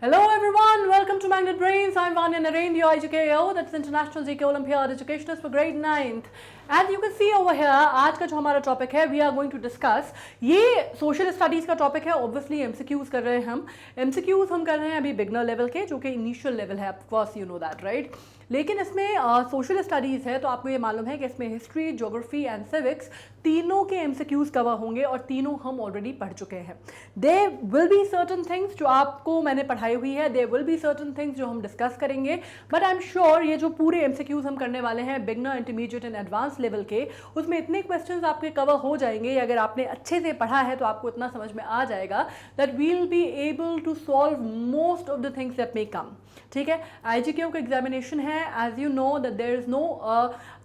Hello everyone, welcome to Magnet Brains. I'm Vanya Narain, your IGKO, that's International GK Olympiad Educationist for grade 9th. And you can see over here, आज का जो हमारा topic है, we are going to discuss, ये social studies का topic है. Obviously MCQs कर रहे हैं हम. एमसीक्यूज हम कर रहे हैं अभी बिगनर लेवल के, जो कि इनिशियल लेवल है, of course you know that right. लेकिन इसमें सोशल स्टडीज़ है, तो आपको ये मालूम है कि इसमें हिस्ट्री, ज्योग्राफी एंड सिविक्स तीनों के एमसीक्यूज कवर होंगे और तीनों हम ऑलरेडी पढ़ चुके हैं. They will be certain things जो आपको मैंने पढ़ाई हुई है, they will be certain things जो हम डिस्कस करेंगे, बट आई एम श्योर ये जो पूरे एमसीक्यूज हम करने वाले हैं beginner, intermediate and advance level के, उसमें इतने क्वेश्चंस आपके कवर हो जाएंगे. अगर आपने अच्छे से पढ़ा है तो आपको इतना समझ में आ जाएगा that we will be able to solve most of the things that may come. ठीक है, आईजीक्यू का एग्जामिनेशन है. As you know that there is no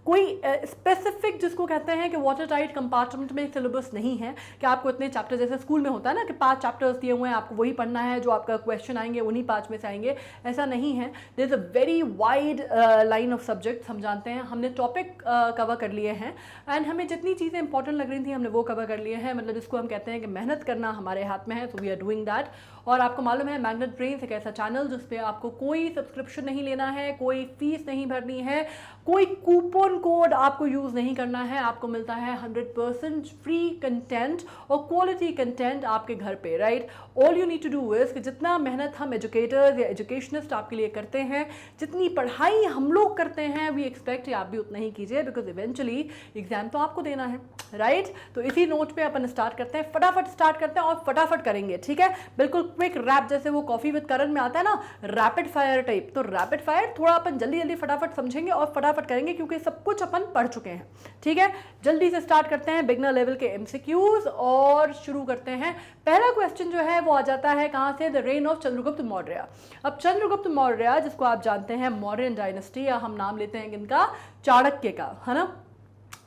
कोई स्पेसिफिक जिसको कहते हैं कि वाटर टाइट कंपार्टमेंट में सिलेबस नहीं है कि आपको इतने चैप्टर, जैसे स्कूल में होता है ना कि 5 चैप्टर्स दिए हुए हैं, आपको वही पढ़ना है, जो आपका क्वेश्चन आएंगे उन्हीं 5 में से आएंगे. ऐसा नहीं है. There is a very wide line of subjects. हम जानते हैं, हमने टॉपिक कवर कर लिए हैं एंड हमें जितनी चीज़ें इंपॉर्टेंट लग रही थी हमने वो कवर कर लिए हैं. मतलब जिसको हम कहते हैं कि मेहनत करना हमारे हाथ में है, so we are doing that. और आपको मालूम है मैग्नेट ब्रेन्स एक ऐसा चैनल जिसपे आपको कोई सब्सक्रिप्शन नहीं लेना है, कोई फीस नहीं भरनी है, कोई कूपन कोड आपको यूज़ नहीं करना है. आपको मिलता है 100% फ्री कंटेंट और क्वालिटी कंटेंट आपके घर पे, right. All you need to do is कि जितना मेहनत हम एजुकेटर्स या एजुकेशनिस्ट आपके लिए करते हैं, जितनी पढ़ाई हम लोग करते हैं, वी एक्सपेक्ट आप भी उतना ही कीजिए, बिकॉज इवेंचुअली एग्जाम तो आपको देना है, राइट. तो इसी नोट पे अपन स्टार्ट करते हैं, फटाफट स्टार्ट करते हैं और फटाफट करेंगे. ठीक है, बिल्कुल क्विक रैप, जैसे वो कॉफी विद करण में आता है ना, रैपिड फायर टाइप. तो रैपिड फायर थोड़ा अपन जल्दी जल्दी फटाफट समझेंगे और फटाफट करेंगे, क्योंकि सब कुछ अपन पढ़ चुके हैं. ठीक है, जल्दी से स्टार्ट करते हैं बिगनर लेवल के एमसीक्यूज और शुरू करते हैं. पहला क्वेश्चन जो है वो आ जाता है कहां से, the rain of Chandragupta Maurya. अब चंद्रगुप्त मौर्य, जिसको आप जानते हैं मौर्यन डायनेस्टी, या हम नाम लेते हैं इनका चाणक्य का, है ना.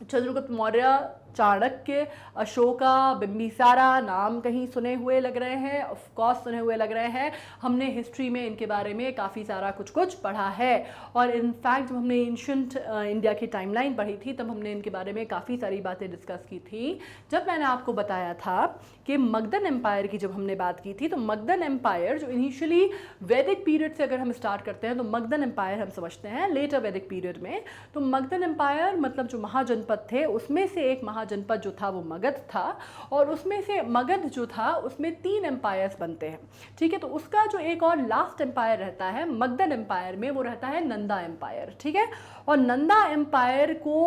चंद्रगुप्त मौर्य, चाणक्य, अशोका, बिंबिसारा नाम कहीं सुने हुए लग रहे हैं, ऑफ कोर्स सुने हुए लग रहे हैं. हमने हिस्ट्री में इनके बारे में काफ़ी सारा कुछ पढ़ा है. और इनफैक्ट जब हमने एंशिएंट इंडिया की टाइमलाइन पढ़ी थी तब हमने इनके बारे में काफ़ी सारी बातें डिस्कस की थी. जब मैंने आपको बताया था कि मगधन एम्पायर की जब हमने बात की थी, तो मगधन एम्पायर जो इनिशियली वैदिक पीरियड से अगर हम स्टार्ट करते हैं तो मगधन एम्पायर हम समझते हैं लेटर वैदिक पीरियड में. तो मगधन एम्पायर मतलब जो महाजनपद थे उसमें से एक जनपद जो था वो मगध था, और उसमें से मगध जो था उसमें 3 एम्पायर्स बनते हैं. ठीक है, तो उसका जो एक और लास्ट एम्पायर रहता है मगधन एम्पायर में, वो रहता है नंदा एम्पायर. ठीक है, और नंदा एम्पायर को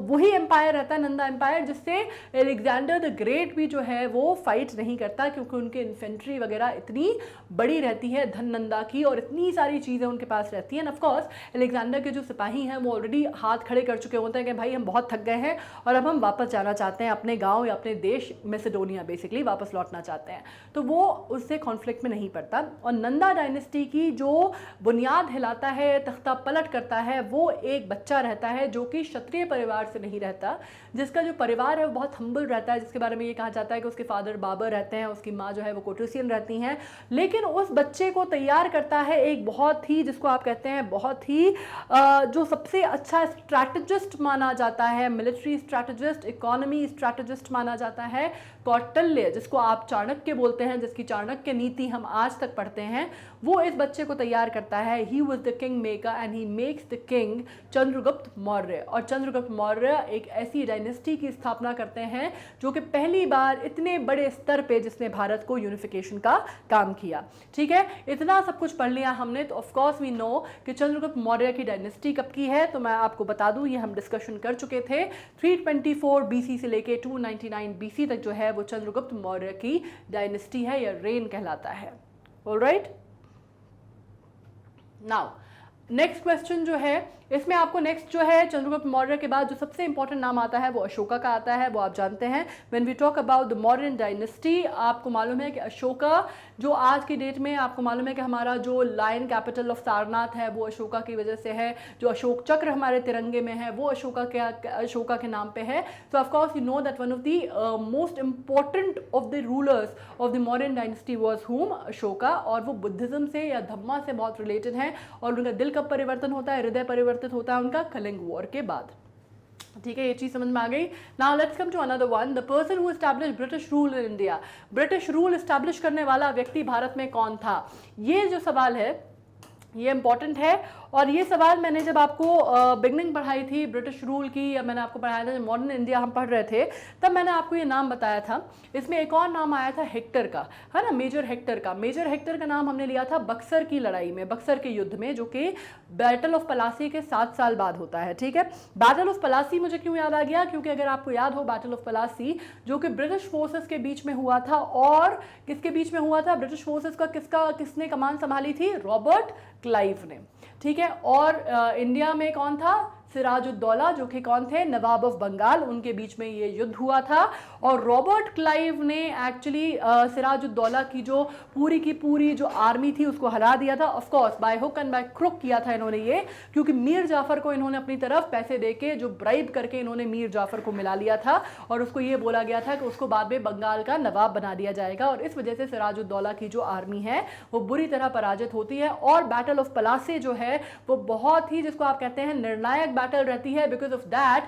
वही एम्पायर रहता है, नंदा एम्पायर, जिससे अलेक्जेंडर द ग्रेट भी जो है वो फाइट नहीं करता, क्योंकि उनके इन्फेंट्री वगैरह इतनी बड़ी रहती है धन नंदा की, और इतनी सारी चीज़ें उनके पास रहती हैं. ऑफकोर्स अलेक्जेंडर के जो सिपाही हैं वो ऑलरेडी हाथ खड़े कर चुके होते हैं कि भाई हम बहुत थक गए हैं और अब हम वापस जाना चाहते हैं अपने गांव या अपने देश मैसेडोनिया, बेसिकली वापस लौटना चाहते हैं. तो वो उससे कॉन्फ्लिक्ट में नहीं पड़ता. और नंदा डायनेस्टी की जो बुनियाद हिलाता है, तख्ता पलट करता है, वो एक बच्चा रहता है जो कि क्षत्रिय परिवार से नहीं रहता, जिसका जो परिवार है वो बहुत हम्बल रहता है, जिसके बारे में ये कहा जाता है कि उसके फादर बाबर रहते हैं, उसकी माँ जो है वो कोटुसियन रहती हैं. लेकिन उस बच्चे को तैयार करता है एक बहुत ही, जिसको आप कहते हैं बहुत ही जो सबसे अच्छा स्ट्रैटेजिस्ट माना जाता है, मिलिट्री स्ट्रैटेजिस्ट, इकोनॉमी स्ट्रैटेजिस्ट माना जाता है, कौटिल्य, जिसको आप चाणक्य बोलते हैं, जिसकी चाणक्य नीति हम आज तक पढ़ते हैं. वो इस बच्चे को तैयार करता है. He was the king maker and he makes the king Chandragupta Maurya. और चंद्रगुप्त मौर्य एक ऐसी डायनेस्टी की स्थापना करते हैं जो कि पहली बार इतने बड़े स्तर पे जिसने भारत को यूनिफिकेशन का काम किया. ठीक है, इतना सब कुछ पढ़ लिया हमने, तो ऑफ कोर्स वी नो कि चंद्रगुप्त मौर्य की डायनेस्टी कब की है. तो मैं आपको बता दूं, ये हम डिस्कशन कर चुके थे. 324 बीसी से लेके 299 बीसी तक जो है वो चंद्रगुप्त मौर्य की डायनेस्टी है या रेन कहलाता है. ऑलराइट, नाउ नेक्स्ट क्वेश्चन जो है, इसमें आपको नेक्स्ट जो है चंद्रगुप्त मौर्य के बाद जो सबसे इंपॉर्टेंट नाम आता है वो अशोका का आता है. वो आप जानते हैं, when we talk about the Mauryan dynasty, आपको मालूम है कि अशोका जो आज की डेट में आपको मालूम है कि हमारा जो लायन कैपिटल ऑफ सारनाथ है वो अशोका की वजह से है. जो अशोक चक्र हमारे तिरंगे में है वो अशोका के नाम पे है. तो of course you know that one of the most important of the rulers of the Mauryan dynasty was हुम, अशोका. और वो बुद्धिज्म से या धम्मा से बहुत रिलेटेड है, और उनका दिल कब परिवर्तन होता है, हृदय परिवर्तन होता है उनका कलिंग वॉर के बाद. ठीक है, ये चीज़ समझ में आ गई। Now let's come to another one, the person who establish British rule in India. British rule establish करने वाला व्यक्ति भारत में कौन था? ये जो सवाल है ये इंपॉर्टेंट है, और ये सवाल मैंने जब आपको बिगनिंग पढ़ाई थी ब्रिटिश रूल की, या मैंने आपको पढ़ाया था जब मॉडर्न इंडिया हम पढ़ रहे थे, तब मैंने आपको ये नाम बताया था। इसमें एक और नाम आया था हेक्टर का, है ना, मेजर हेक्टर का। मेजर हेक्टर का नाम हमने लिया था बक्सर की लड़ाई में, बक्सर के युद्ध में, जो कि बैटल ऑफ पलासी के 7 साल बाद होता है। ठीक है, बैटल ऑफ पलासी मुझे क्यों याद आ गया? क्योंकि अगर आपको याद हो, बैटल ऑफ पलासी जो कि ब्रिटिश फोर्सेस के बीच में हुआ था, और किसके बीच में हुआ था? ब्रिटिश फोर्सेस का किसने कमान संभाली थी? रॉबर्ट क्लाइव ने। ठीक है, और इंडिया में कौन था? सिराजुद्दौला, जो कि कौन थे? नवाब ऑफ बंगाल। उनके बीच में ये युद्ध हुआ था, और रॉबर्ट क्लाइव ने एक्चुअली सिराजुद्दौला की जो पूरी की पूरी जो आर्मी थी उसको हरा दिया था। Of course by hook and by crook किया था इन्होंने ये, क्योंकि मीर जाफर को इन्होंने अपनी तरफ पैसे देके, जो ब्राइब करके इन्होंने मीर जाफर को मिला लिया था, और उसको ये बोला गया था कि उसको बाद में बंगाल का नवाब बना दिया जाएगा। और इस वजह से सिराजुद्दौला की जो आर्मी है वो बुरी तरह पराजित होती है, और बैटल ऑफ पलासी जो है वो बहुत ही, जिसको आप कहते हैं, निर्णायक बैटल रहती है। बिकॉज ऑफ दैट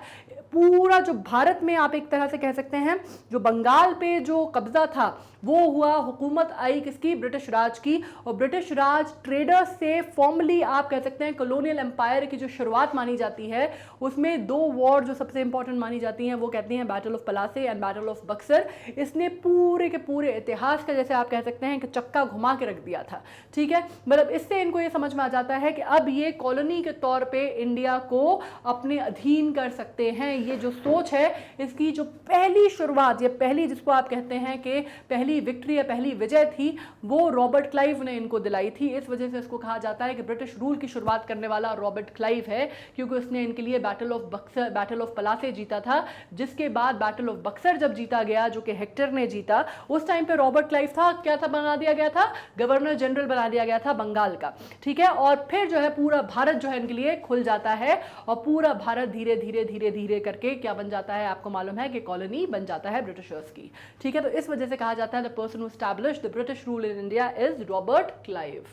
पूरा जो भारत में, आप एक तरह से कह सकते हैं, जो बंगाल पे जो कब्जा था वो हुआ, हुकूमत आई किसकी? ब्रिटिश राज की। और ब्रिटिश राज ट्रेडर्स से फॉर्मली आप कह सकते हैं कॉलोनियल एम्पायर की जो शुरुआत मानी जाती है, उसमें 2 वॉर जो सबसे इंपॉर्टेंट मानी जाती हैं वो कहती हैं battle of Plassey and battle of Buxar. इसने पूरे के पूरे इतिहास का, जैसे आप कह सकते हैं, कि चक्का घुमा के रख दिया था। ठीक है, मतलब इससे इनको ये समझ में आ जाता है कि अब ये कॉलोनी के तौर पे इंडिया को अपने अधीन कर सकते हैं। ये जो सोच है, इसकी जो पहली शुरुआत, ये पहली, जिसको आप कहते हैं कि पहली विक्ट्री या पहली विजय थी, वो रॉबर्ट क्लाइव ने इनको दिलाई थी। इस वजह से इसको कहा जाता है कि ब्रिटिश रूल की शुरुआत करने वाला रॉबर्ट क्लाइव है, क्योंकि उसने इनके लिए बैटल ऑफ पलासी जीता था। जिसके बाद बैटल ऑफ बक्सर जब जीता गया, जो कि हेक्टर ने जीता, उस टाइम पे रॉबर्ट क्लाइव था, क्या था, बना दिया गया था? गवर्नर जनरल बना दिया गया था बंगाल का। ठीक है, और फिर जो है पूरा भारत जो है इनके लिए खुल जाता है, और पूरा भारत धीरे धीरे धीरे धीरे करके क्या बन जाता है? आपको मालूम है कि कॉलोनी बन जाता है ब्रिटिशर्स की। ठीक है, तो इस वजह से कहा जाता है the person who established the British rule in India is Robert Clive.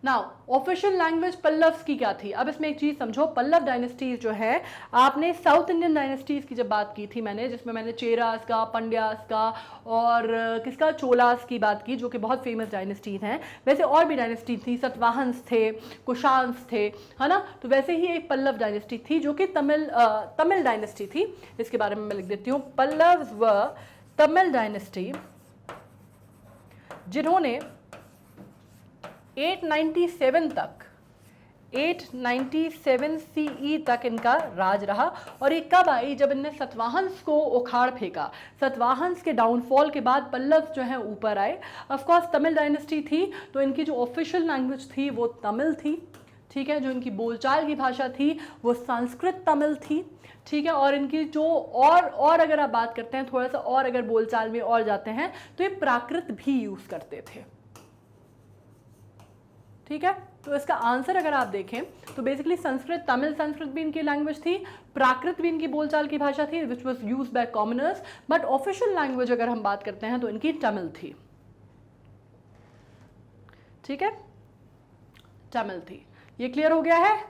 Now official language Pallavas की क्या थी? अब इसमें एक चीज समझो, पल्लव डायनेस्टीज जो है, आपने साउथ इंडियन डायनेस्टीज की जब बात की थी मैंने, जिसमें मैंने चेरास का, पंड्यास का, और किसका, चोलास की बात की, जो कि बहुत फेमस डायनेस्टीज हैं। वैसे और भी डायनेस्टी थी, सतवाहंस थे, कुशांस थे, है ना। तो वैसे ही एक पल्लव डायनेस्टी थी, जो कि तमिल डायनेस्टी थी। इसके बारे में मैं लिख देती हूँ, पल्लव्स व तमिल डायनेस्टी, जिन्होंने 897 CE तक इनका राज रहा। और ये कब आई? जब इनने सतवाहंस को उखाड़ फेंका। सतवाहंस के डाउनफॉल के बाद पल्लव जो है ऊपर आए। ऑफ कोर्स तमिल डायनेस्टी थी, तो इनकी जो ऑफिशियल लैंग्वेज थी वो तमिल थी। ठीक है, जो इनकी बोलचाल की भाषा थी वो संस्कृत तमिल थी। ठीक है, और इनकी जो और अगर आप बात करते हैं, थोड़ा सा और अगर बोलचाल में और जाते हैं, तो ये प्राकृत भी यूज करते थे। ठीक है, तो इसका आंसर अगर आप देखें तो बेसिकली संस्कृत, तमिल संस्कृत भी इनकी लैंग्वेज थी, प्राकृत भी इनकी बोलचाल की भाषा थी, which was use by commoners. But official language अगर हम बात करते हैं तो इनकी तमिल थी। ठीक है, तमिल थी। ये क्लियर हो गया है?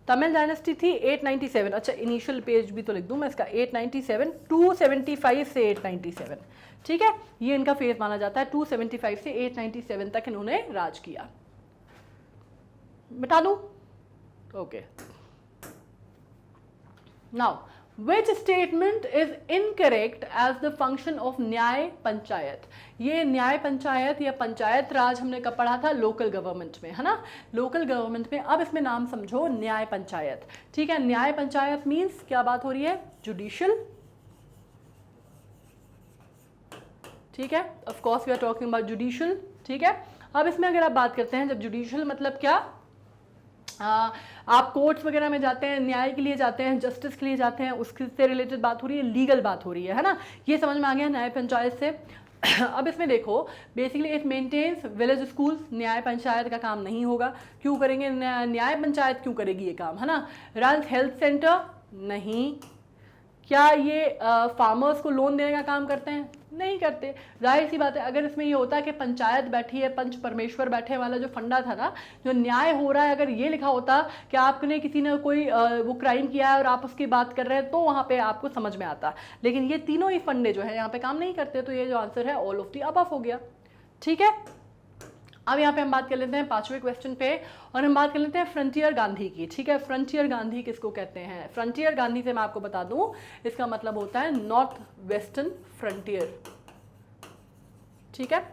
तमिल डायनेस्टी थी 897। अच्छा, इनिशियल पेज भी तो लिख दूं मैं इसका, 897, 275 से 897। ठीक है, ये इनका फेज माना जाता है। 275 से 897 तक इन्होंने राज किया। मिटा दूं? Okay. Now which statement is incorrect as the function of न्याय पंचायत? ये न्याय पंचायत या पंचायत राज हमने कब पढ़ा था? लोकल गवर्नमेंट में, है ना, लोकल गवर्नमेंट में। अब इसमें नाम समझो, न्याय पंचायत। ठीक है, न्याय पंचायत मीन्स क्या बात हो रही है? जुडिशियल। ठीक है, of course we are talking about judicial. ठीक है, अब इसमें अगर आप बात करते हैं, जब जुडिशियल मतलब क्या, आप कोर्ट्स वगैरह में जाते हैं, न्याय के लिए जाते हैं, जस्टिस के लिए जाते हैं, उससे रिलेटेड बात हो रही है, लीगल बात हो रही है ना। ये समझ में आ गया न्याय पंचायत से। अब इसमें देखो, basically it maintains village schools. न्याय पंचायत का काम नहीं होगा। क्यों करेंगे? न्याय पंचायत क्यों करेगी ये काम, है ना। रन हेल्थ सेंटर नहीं। क्या ये फार्मर्स को लोन देने का काम करते हैं? नहीं करते। जाहिर सी बात है, अगर इसमें ये होता है कि पंचायत बैठी है, पंच परमेश्वर बैठे वाला जो फंडा था ना, जो न्याय हो रहा है, अगर ये लिखा होता कि आपने किसी ने कोई वो क्राइम किया है और आप उसकी बात कर रहे हैं, तो वहाँ पे आपको समझ में आता। लेकिन ये तीनों ही फंडे जो है यहाँ पे काम नहीं करते, तो ये जो आंसर है ऑल ऑफ द अबव हो गया। ठीक है, अब यहाँ पे हम बात कर लेते हैं 5वें क्वेश्चन पे, और हम बात कर लेते हैं फ्रंटियर गांधी की। ठीक है, फ्रंटियर गांधी किसको कहते हैं? फ्रंटियर गांधी से मैं आपको बता दूं, इसका मतलब होता है नॉर्थ वेस्टर्न फ्रंटियर। ठीक है,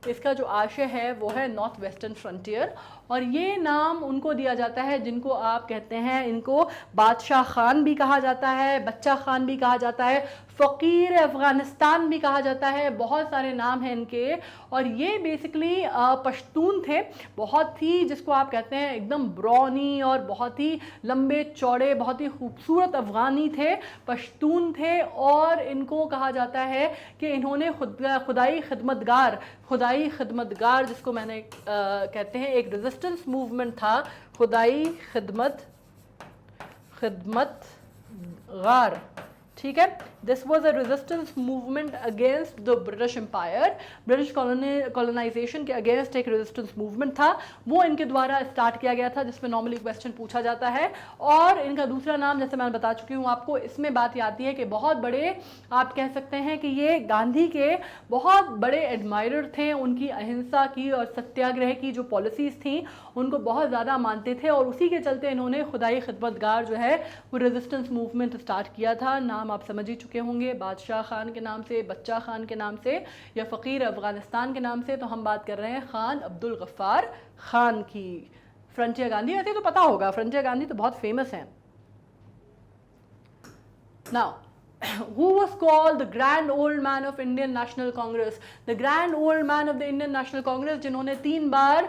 इसका जो आशय है वो है नॉर्थ वेस्टर्न फ्रंटियर, और ये नाम उनको दिया जाता है जिनको आप कहते हैं, इनको बादशाह खान भी कहा जाता है, बच्चा खान भी कहा जाता है, फ़कीर अफ़गानिस्तान भी कहा जाता है, बहुत सारे नाम हैं इनके। और ये बेसिकली पश्तून थे, बहुत ही जिसको आप कहते हैं एकदम ब्रॉनी और बहुत ही लंबे चौड़े, बहुत ही खूबसूरत अफ़गानी थे, पश्तून थे। और इनको कहा जाता है कि इन्होंने खुदाई खिदमतगार जिसको मैंने कहते हैं, एक रेजिस्टेंस मूवमेंट था, खुदाई खिदमतगार। ठीक है, this was a resistance movement against the British empire, British colonisation के अगेंस्ट एक रेजिस्टेंस मूवमेंट था, वो इनके द्वारा स्टार्ट किया गया था, जिसमें नॉर्मली क्वेश्चन पूछा जाता है। और इनका दूसरा नाम जैसे मैं बता चुकी हूँ आपको, इसमें बात ये आती है कि बहुत बड़े आप कह सकते हैं कि ये गांधी के बहुत बड़े एडमायरर थे, उनकी अहिंसा की और सत्याग्रह की जो पॉलिसीज़ थी उनको बहुत ज़्यादा मानते थे, और उसी के चलते इन्होंने खुदाई खिदमतगार जो है वो रेजिस्टेंस मूवमेंट स्टार्ट किया था। नाम आप समझ ही चुके होंगे, बादशाह खान के नाम से, बच्चा खान के नाम से, या फ़कीर अफ़गानिस्तान के नाम से। तो हम बात कर रहे हैं खान अब्दुल गफ्फार खान की। फ्रंटियर गांधी वैसे तो पता होगा, फ्रंटियर गांधी तो बहुत फेमस हैं। Now who was called the grand old man of Indian National Congress? The grand old man of the Indian National Congress, जिन्होंने 3 बार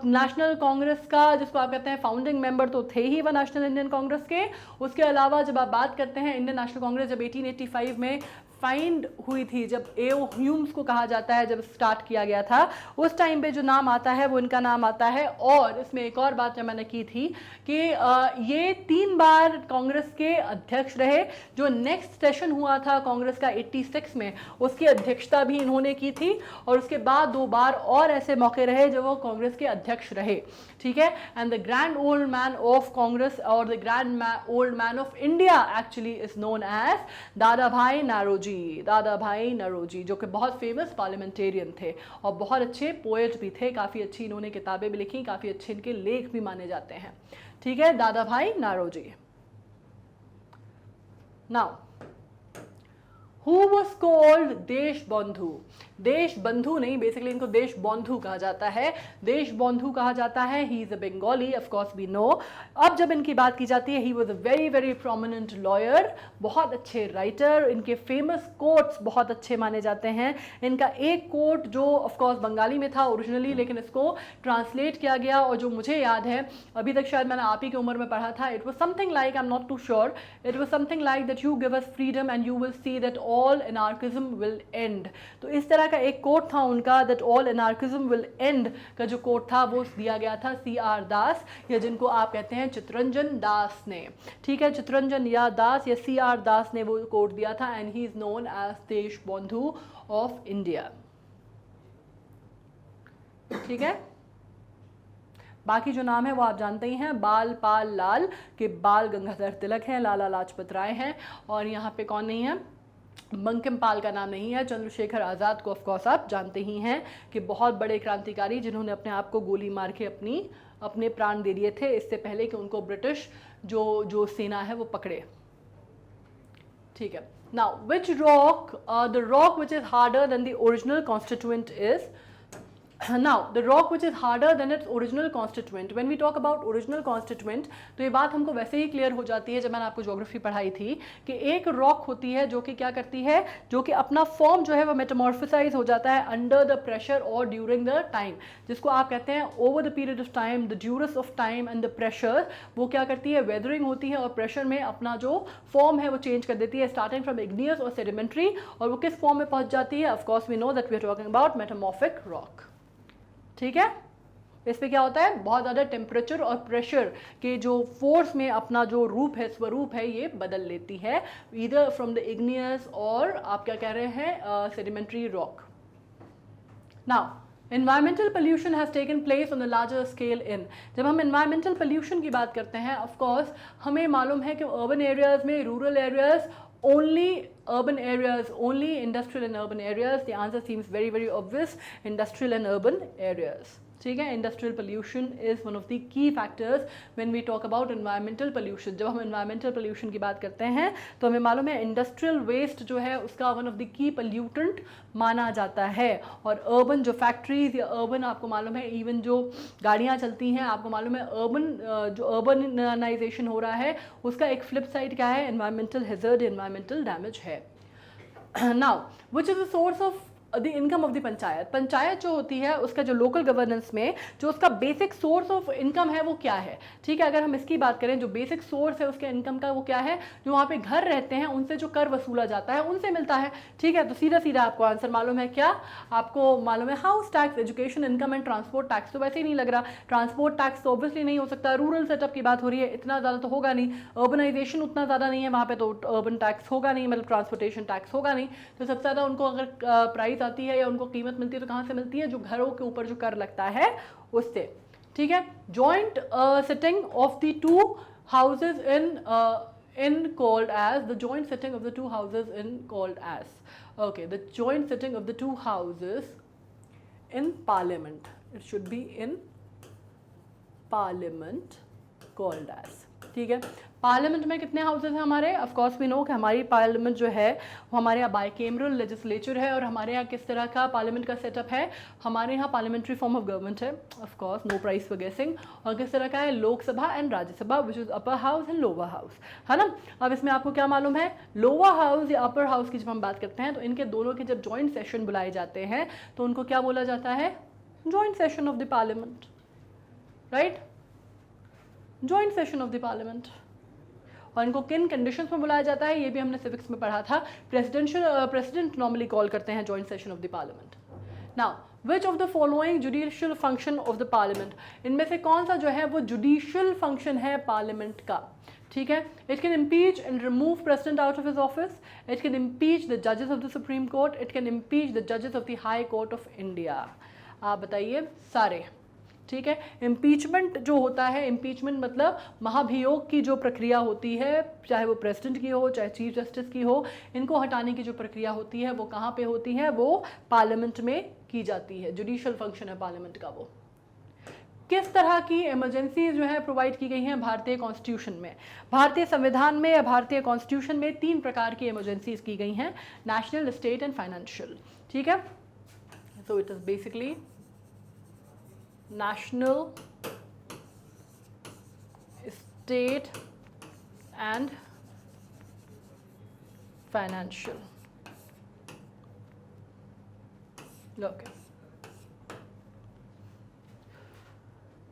नेशनल कांग्रेस का, जिसको आप कहते हैं फाउंडिंग मेंबर तो थे ही वह नेशनल इंडियन कांग्रेस के। उसके अलावा जब आप बात करते हैं इंडियन नेशनल कांग्रेस जब 1885 में फाइंड हुई थी, जब एओ ह्यूम्स को कहा जाता है, जब स्टार्ट किया गया था, उस टाइम पे जो नाम आता है वो इनका नाम आता है। और इसमें एक और बात जो मैंने की थी कि ये 3 बार कांग्रेस के अध्यक्ष रहे। जो नेक्स्ट सेशन हुआ था कांग्रेस का 86 में, उसकी अध्यक्षता भी इन्होंने की थी, और उसके बाद 2 बार और ऐसे मौके रहे जब वो कांग्रेस के अध्यक्ष रहे। ठीक है, and the grand old man of Congress और the grand old man of India actually is known as Dadabhai Naoroji, जो कि बहुत फेमस पार्लियामेंटेरियन थे और बहुत अच्छे पोएट भी थे, काफ़ी अच्छी इन्होंने किताबें भी लिखी, काफ़ी अच्छे इनके लेख भी माने जाते हैं। ठीक है, Dadabhai Naoroji. Now Who was called देश बंधु? देश बंधु नहीं, बेसिकली इनको देश बंधु कहा जाता है, देश बंधु कहा जाता है। He is a Bengali, of course we know. अब जब इनकी बात की जाती है, he was a very very prominent lawyer, बहुत अच्छे राइटर, इनके फेमस कोट्स बहुत अच्छे माने जाते हैं। इनका एक कोट जो ऑफ कोर्स बंगाली में था ओरिजिनली, लेकिन इसको ट्रांसलेट किया गया, और जो मुझे याद है, अभी तक शायद मैंने आप ही की उम्र में पढ़ा था, it was something like, I am not too sure, it was something like that you give us freedom and you will see that all anarchism will end. तो इस तरह का एक कोट था उनका, that all anarchism will end का जो coat था वो दिया गया था CR दास, या जिनको आप कहते हैं चित्तरंजन दास ने। ठीक है, चित्तरंजन या दास या CR दास ने वो कोट दिया था, and he is known as Desh Bandhu of India. ठीक है, बाकी जो नाम है वो आप जानते ही हैं, बाल पाल लाल के बाल गंगाधर तिलक हैं, लाला लाजपत राय हैं, और यहाँ पे कौन नहीं है, बंकिम पाल का नाम नहीं है। चंद्रशेखर आज़ाद को ऑफ कोर्स आप जानते ही हैं कि बहुत बड़े क्रांतिकारी, जिन्होंने अपने आप को गोली मार के अपने प्राण दे दिए थे, इससे पहले कि उनको ब्रिटिश जो सेना है वो पकड़े। ठीक है, now which rock, the rock which is harder than the original constituent is, now the rock which is harder than its original constituent. When we talk about original constituent, तो ये बात हमको वैसे ही क्लियर हो जाती है जब मैंने आपको ज्योग्राफी पढ़ाई थी कि एक रॉक होती है जो कि क्या करती है, जो कि अपना फॉर्म जो है वो मेटामॉर्फोसाइज हो जाता है अंडर द प्रेशर और ड्यूरिंग द टाइम, जिसको आप कहते हैं over the period of time, the duress of time and the pressure, वो क्या करती है, वेदरिंग होती है, और प्रेशर में अपना जो फॉर्म है वो चेंज कर देती है, स्टार्टिंग फ्रॉम इग्नियस और सेडिमेंट्री, और वो किस फॉर्म में पहुंच जाती है, of course we know that we are talking about metamorphic rock. ठीक है, इस पे क्या होता है, बहुत ज़्यादा टेम्परेचर और प्रेशर के जो फोर्स में अपना जो रूप है, स्वरूप है, ये बदल लेती है, ईदर फ्रॉम द इग्नियस और आप क्या कह रहे हैं, sedimentary rock. Now environmental pollution has taken place on a larger scale in, जब हम environmental pollution की बात करते हैं, of course हमें मालूम है कि urban areas में, rural areas, only urban areas, only industrial and urban areas, the answer seems very very obvious, industrial and urban areas, ठीक है। Industrial pollution is one of the key factors when we talk about environmental pollution. जब हम environmental pollution की बात करते हैं तो हमें मालूम है इंडस्ट्रियल वेस्ट जो है उसका वन ऑफ द की पोल्यूटेंट माना जाता है, और अर्बन जो फैक्ट्रीज या अर्बन, आपको मालूम है इवन जो गाड़ियाँ चलती हैं, आपको मालूम है अर्बन जो अर्बनाइजेशन हो रहा है उसका एक फ्लिप साइड क्या है, एनवायरमेंटल हैजर्ड, एनवायरमेंटल डैमेज है। Now which is the source of the income of the panchayat, panchayat जो होती है उसका जो लोकल गवर्नेंस में जो उसका बेसिक सोर्स ऑफ इनकम है वो क्या है, ठीक है। अगर हम इसकी बात करें, जो बेसिक सोर्स है उसके इनकम का वो क्या है, जो वहाँ पे घर रहते हैं उनसे जो कर वसूला जाता है उनसे मिलता है, ठीक है। तो सीधा सीधा आपको आंसर मालूम है, क्या आपको मालूम है, house tax, education income and transport tax. तो वैसे ही नहीं लग रहा, ट्रांसपोर्ट टैक्स तो ऑब्वियसली नहीं हो सकता, रूरल सेटअप की बात हो रही है, इतना ज़्यादा तो होगा नहीं, अर्बनाइजेशन उतना ज़्यादा नहीं है वहाँ पे, तो अर्बन टैक्स होगा नहीं, मतलब ट्रांसपोर्टेशन टैक्स होगा नहीं। तो सबसे ज़्यादा उनको अगर प्राइस आती है या उनको कीमत मिलती है तो कहाँ से मिलती है, जो घरों के ऊपर जो कर लगता है उससे, ठीक है। Joint sitting of the two houses in called as, the joint sitting of the two houses in called as, okay, the joint sitting of the two houses in parliament, it should be in parliament called as, ठीक है। Parliament में कितने houses हैं हमारे, of course we no कि हमारी parliament जो है वो हमारे यहाँ बाइकेमरल लेजिस्लेचर है, और हमारे यहाँ किस तरह का पार्लियामेंट का सेटअप है, हमारे यहाँ पार्लियामेंट्री फॉर्म ऑफ गवर्नमेंट है, of course no prize for guessing, और किस तरह का है, Lok Sabha and Rajya Sabha, which is upper house and lower house, है ना। अब इसमें आपको क्या मालूम है, लोअर हाउस या अपर हाउस की जब हम बात करते हैं तो इनके दोनों के जब जॉइंट सेशन बुलाए जाते हैं तो उनको क्या बोला जाता है, joint session of the parliament, right, joint session of the parliament. और इनको किन कंडीशंस में बुलाया जाता है ये भी हमने सिविक्स में पढ़ा था, प्रेसिडेंट नॉर्मली कॉल करते हैं joint session of the parliament. Now which of the following judicial function of the parliament, इनमें से कौन सा जो है वो जुडिशियल फंक्शन है पार्लियामेंट का, ठीक है। It can impeach and remove president out of his office, it can impeach the जजेस of the supreme court, it can impeach the जजेस of the high court of India. आप बताइए सारे, ठीक है। इम्पीचमेंट जो होता है, इम्पीचमेंट मतलब महाभियोग की जो प्रक्रिया होती है, चाहे वो प्रेसिडेंट की हो चाहे चीफ जस्टिस की हो, इनको हटाने की जो प्रक्रिया होती है वो कहाँ पे होती है, वो पार्लियामेंट में की जाती है, जुडिशियल फंक्शन है पार्लियामेंट का वो। किस तरह की इमरजेंसी जो है प्रोवाइड की गई हैं भारतीय कॉन्स्टिट्यूशन में, भारतीय संविधान में या भारतीय कॉन्स्टिट्यूशन में 3 प्रकार की इमरजेंसीज की गई हैं, नेशनल, स्टेट एंड फाइनेंशियल, ठीक है। So it is basically national, state and financial, okay,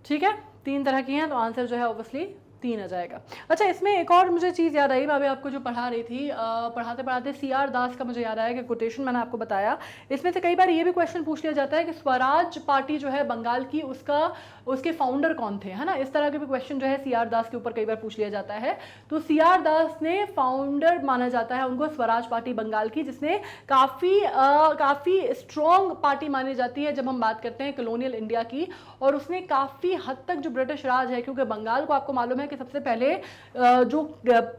ठीक है। 3 तरह की हैं तो आंसर जो है ऑब्वियसली 3 आ जाएगा। अच्छा, इसमें एक और मुझे चीज़ याद आई, मैं अभी आपको जो पढ़ा रही थी, पढ़ाते पढ़ाते CR दास का मुझे याद आया कि कोटेशन मैंने आपको बताया, इसमें से कई बार ये भी क्वेश्चन पूछ लिया जाता है कि स्वराज पार्टी जो है बंगाल की, उसके फाउंडर कौन थे, है ना। इस तरह के भी क्वेश्चन जो है CR दास के ऊपर कई बार पूछ लिया जाता है। तो CR दास ने फाउंडर माना जाता है उनको स्वराज पार्टी बंगाल की, जिसने काफ़ी स्ट्रॉन्ग पार्टी मानी जाती है जब हम बात करते हैं कॉलोनियल इंडिया की, और उसने काफ़ी हद तक जो ब्रिटिश राज है, क्योंकि बंगाल को आपको मालूम है कि सबसे पहले जो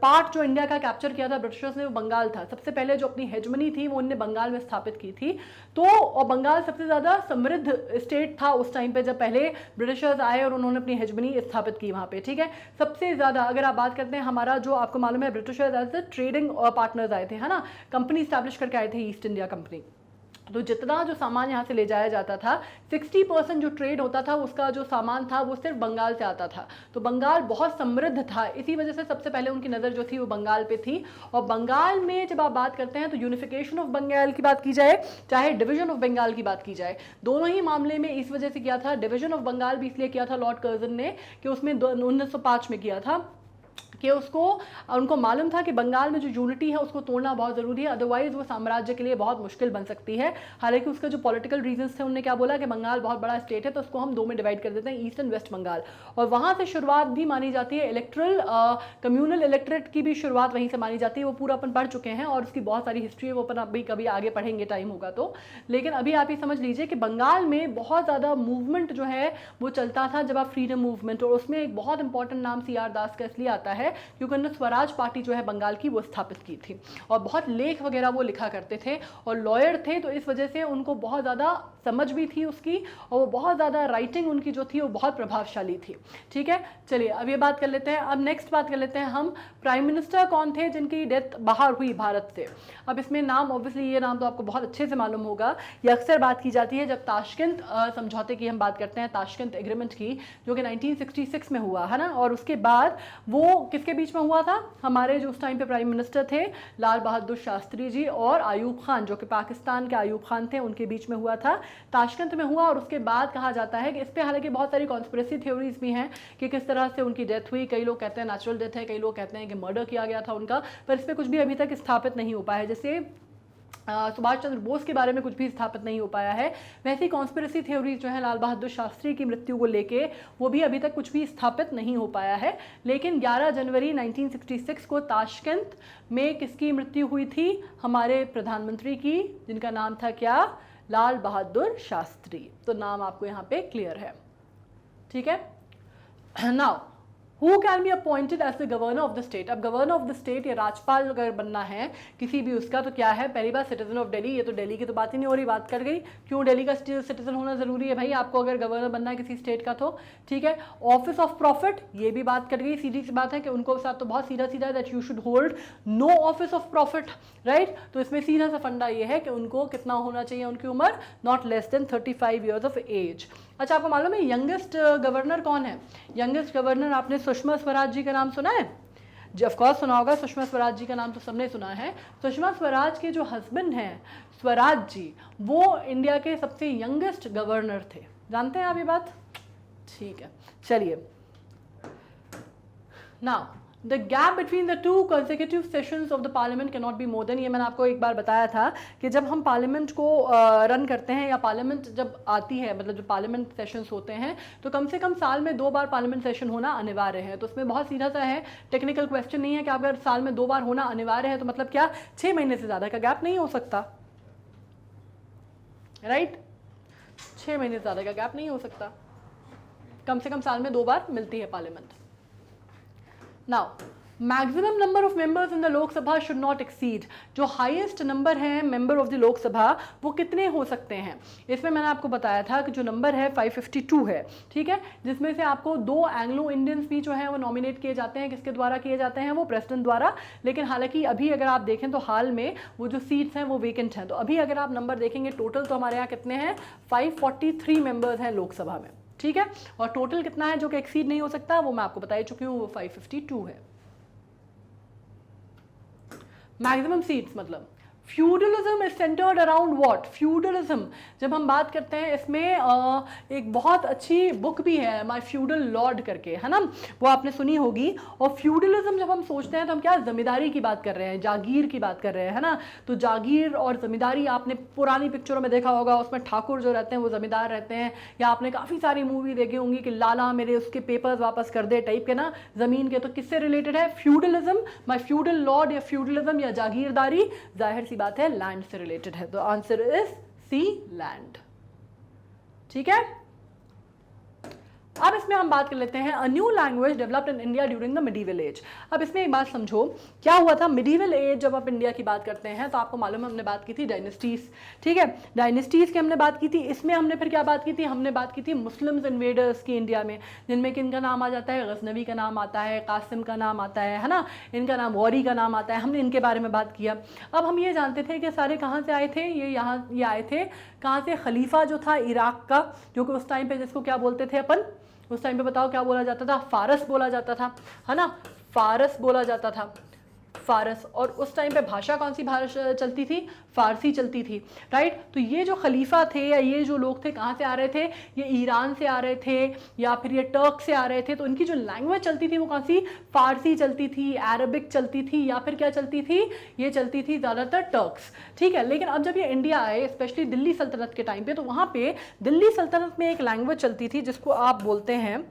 पार्ट जो इंडिया का कैप्चर किया था ब्रिटिशर्स ने वो बंगाल था, सबसे पहले जो अपनी हेजमनी थी वो उन्होंने बंगाल में स्थापित की थी। तो और बंगाल सबसे ज़्यादा समृद्ध स्टेट था उस टाइम पे जब पहले ब्रिटिशर्स आए और उन्होंने अपनी हेजमनी स्थापित की वहाँ पे, ठीक है। सबसे ज़्यादा अगर आप बात करते हैं, हमारा जो आपको मालूम है Britishers as a trading partners आए थे, है ना, कंपनी स्टैब्लिश करके आए थे, ईस्ट इंडिया कंपनी। तो जितना जो सामान यहाँ से ले जाया जाता था, 60% जो ट्रेड होता था उसका जो सामान था वो सिर्फ बंगाल से आता था। तो बंगाल बहुत समृद्ध था, इसी वजह से सबसे पहले उनकी नज़र जो थी वो बंगाल पे थी। और बंगाल में जब आप बात करते हैं तो यूनिफिकेशन ऑफ बंगाल की बात की जाए चाहे डिवीजन ऑफ बंगाल की बात की जाए, दोनों ही मामले में इस वजह से किया था। डिवीजन ऑफ बंगाल भी इसलिए किया था लॉर्ड कर्जन ने कि उसमें 1905 में किया था कि उनको मालूम था कि बंगाल में जो यूनिटी है उसको तोड़ना बहुत ज़रूरी है, अदरवाइज वो साम्राज्य के लिए बहुत मुश्किल बन सकती है। हालांकि उसका जो पॉलिटिकल रीजंस थे, उन्होंने क्या बोला कि बंगाल बहुत बड़ा स्टेट है तो उसको हम दो में डिवाइड कर देते हैं, ईस्ट एंड वेस्ट बंगाल। और वहाँ से शुरुआत भी मानी जाती है इलेक्ट्रल कम्यूनल इलेक्ट्रेट की भी शुरुआत वहीं से मानी जाती है। वो पूरा अपन पढ़ चुके हैं और उसकी बहुत सारी हिस्ट्री है, वो अपन अभी कभी आगे पढ़ेंगे टाइम होगा तो। लेकिन अभी आप ये समझ लीजिए कि बंगाल में बहुत ज़्यादा मूवमेंट जो है वो चलता था जब आप फ्रीडम मूवमेंट, और उसमें एक बहुत इंपॉर्टेंट नाम CR दास का इसलिए आता है क्योंकि उन्होंने स्वराज पार्टी जो है बंगाल की वो स्थापित की थी और बहुत लेख वगैरह वो लिखा करते थे और लॉयर थे, तो इस वजह से उनको बहुत ज़्यादा समझ भी थी उसकी और वो बहुत ज़्यादा राइटिंग उनकी जो थी वो बहुत प्रभावशाली थी। ठीक है, चलिए अब ये बात कर लेते हैं। अब नेक्स्ट बात कर लेते हैं हम, प्राइम मिनिस्टर कौन थे जिनकी डेथ बाहर हुई भारत से। अब इसमें नाम ऑब्वियसली ये नाम तो आपको बहुत अच्छे से मालूम होगा, ये अक्सर बात की जाती है जब ताशकंद समझौते की हम बात करते हैं, ताशकंद एग्रीमेंट की, जो कि 1966 में हुआ है ना। और उसके बाद वो किसके बीच में हुआ था, हमारे जो उस टाइम पे प्राइम मिनिस्टर थे लाल बहादुर शास्त्री जी और आयूब खान, जो कि पाकिस्तान के आयूब खान थे, उनके बीच में हुआ था, ताशकंद में हुआ। और उसके बाद कहा जाता है कि इस पर हालांकि बहुत सारी कॉन्स्पिरेसी थ्योरीज भी हैं कि किस तरह से उनकी डेथ हुई। कई लोग कहते हैं नेचुरल डेथ है, कई लोग कहते हैं कि मर्डर किया गया था उनका, पर इस पर कुछ भी अभी तक स्थापित नहीं हो पाया है। जैसे सुभाष चंद्र बोस के बारे में कुछ भी स्थापित नहीं हो पाया है, वैसी कॉन्स्पिरेसी थ्योरी जो है लाल बहादुर शास्त्री की मृत्यु को लेके वो भी अभी तक कुछ भी स्थापित नहीं हो पाया है। लेकिन 11 जनवरी 1966 को ताशकंद में किसकी मृत्यु हुई थी, हमारे प्रधानमंत्री की, जिनका नाम था क्या, लाल बहादुर शास्त्री। तो नाम आपको यहाँ पे क्लियर है। ठीक है, now Who can be appointed as the governor of the state? अब गवर्नर ऑफ द स्टेट या राज्यपाल अगर बनना है किसी भी उसका तो क्या है, पहली बात सिटीजन ऑफ दिल्ली। ये तो दिल्ली की तो बात ही नहीं हो रही, बात कर गई क्यों दिल्ली का सिटीजन होना जरूरी है भाई आपको अगर गवर्नर बनना है किसी स्टेट का तो। ठीक है, ऑफिस ऑफ प्रॉफिट ये भी बात कर गई, सीधी सी बात है कि उनको साथ तो बहुत सीधा सीधा that you should hold no office of profit, right. तो इसमें सीधा सा फंडा ये है कि उनको कितना होना चाहिए, उनकी उम्र not less than 35 years of age. अच्छा, आपको मालूम है यंगेस्ट गवर्नर कौन है? यंगेस्ट गवर्नर आपने सुषमा स्वराज जी का नाम सुना है? जी ऑफकोर्स सुना होगा, सुषमा स्वराज जी का नाम तो सबने सुना है। सुषमा स्वराज के जो हस्बैंड हैं स्वराज जी, वो इंडिया के सबसे यंगेस्ट गवर्नर थे। जानते हैं आप ये बात? ठीक है, चलिए now the gap between the two consecutive sessions of the parliament can not be more than, ये मैंने आपको एक बार बताया था कि जब हम पार्लियामेंट को रन करते हैं या पार्लियामेंट जब आती है, मतलब जो पार्लियामेंट सेशंस होते हैं तो कम से कम साल में 2 बार पार्लियामेंट सेशन होना अनिवार्य है। तो उसमें बहुत सीधा सा है, टेक्निकल क्वेश्चन नहीं है कि अगर साल में 2 बार होना अनिवार्य है तो मतलब क्या 6 महीने से ज़्यादा का गैप नहीं हो सकता, राइट। 6 महीने से ज़्यादा का गैप नहीं हो सकता, कम से कम साल में 2 बार मिलती है parliament. Now, maximum number of members in the Lok Sabha should not exceed, जो हाईएस्ट नंबर है मेंबर ऑफ द लोकसभा वो कितने हो सकते हैं। इसमें मैंने आपको बताया था कि जो नंबर है 552 है, ठीक है, जिसमें से आपको 2 एंग्लो इंडियंस भी जो है वो नॉमिनेट किए जाते हैं। किसके द्वारा किए जाते हैं? वो प्रेसिडेंट द्वारा। लेकिन हालांकि अभी अगर आप देखें तो हाल में वो जो सीट्स हैं वो वेकेंट हैं। तो अभी अगर आप नंबर देखेंगे टोटल तो हमारे यहाँ कितने हैं, 543 मेंबर्स हैं लोकसभा में, ठीक है। और टोटल कितना है जो कि एक्सीड नहीं हो सकता वो मैं आपको बता ही चुकी हूँ, वो 552 है। मैक्सिमम सीट्स मतलब feudalism is centred around what? Feudalism जब हम बात करते हैं इसमें एक बहुत अच्छी बुक भी है माय फ्यूडल लॉर्ड करके, है ना, वो आपने सुनी होगी। और फ्यूडलिज्म जब हम सोचते हैं तो हम क्या जमींदारी की बात कर रहे हैं, जागीर की बात कर रहे हैं, है ना। तो जागीर और जमींदारी आपने पुरानी पिक्चरों में देखा होगा, उसमें ठाकुर जो रहते हैं वो जमींदार रहते हैं। या आपने काफ़ी सारी मूवी देखी होंगी कि लाला मेरे उसके पेपर्स वापस कर दे टाइप के ना, ज़मीन के। तो किससे रिलेटेड है? फ्यूडलिज्म, माय फ्यूडल लॉर्ड या फ्यूडलिज्म या जागीरदारी, जाहिर सी बात है लैंड से रिलेटेड है। तो आंसर इज सी, लैंड, ठीक है। अब इसमें हम बात कर लेते हैं a new language developed in India during the medieval age. अब इसमें एक बात समझो, क्या हुआ था मिडीवल एज जब आप इंडिया की बात करते हैं तो आपको मालूम है हमने बात की थी डायनेस्टीज, ठीक है, डायनेस्टीज की हमने बात की थी। इसमें हमने फिर क्या बात की थी? हमने बात की थी मुस्लिम्स इन्वेडर्स की इंडिया में, जिनमें किनका नाम आ जाता है? गजनवी का नाम आता है, कासिम का नाम आता है ना, इनका नाम गौरी का नाम आता है। हमने इनके बारे में बात किया। अब हम ये जानते थे कि सारे कहाँ से आए थे, ये आए थे कहाँ से? खलीफा जो था इराक का, जो कि उस टाइम पे जिसको क्या बोलते थे अपन, उस टाइम पे बताओ क्या बोला जाता था? फारस बोला जाता था, है ना, फारस बोला जाता था। फारस, और उस टाइम पे भाषा कौन सी भाषा चलती थी? फारसी चलती थी, राइट। तो ये जो खलीफा थे या ये जो लोग थे कहाँ से आ रहे थे? ये ईरान से आ रहे थे या फिर ये टर्क से आ रहे थे। तो इनकी जो लैंग्वेज चलती थी वो कौन सी? फारसी चलती थी, अरबिक चलती थी, या फिर क्या चलती थी? ये चलती थी ज़्यादातर टर्क्स, ठीक है। लेकिन अब जब ये इंडिया आए, स्पेशली दिल्ली सल्तनत के टाइम पे, तो वहाँ पे दिल्ली सल्तनत में एक लैंग्वेज चलती थी जिसको आप बोलते हैं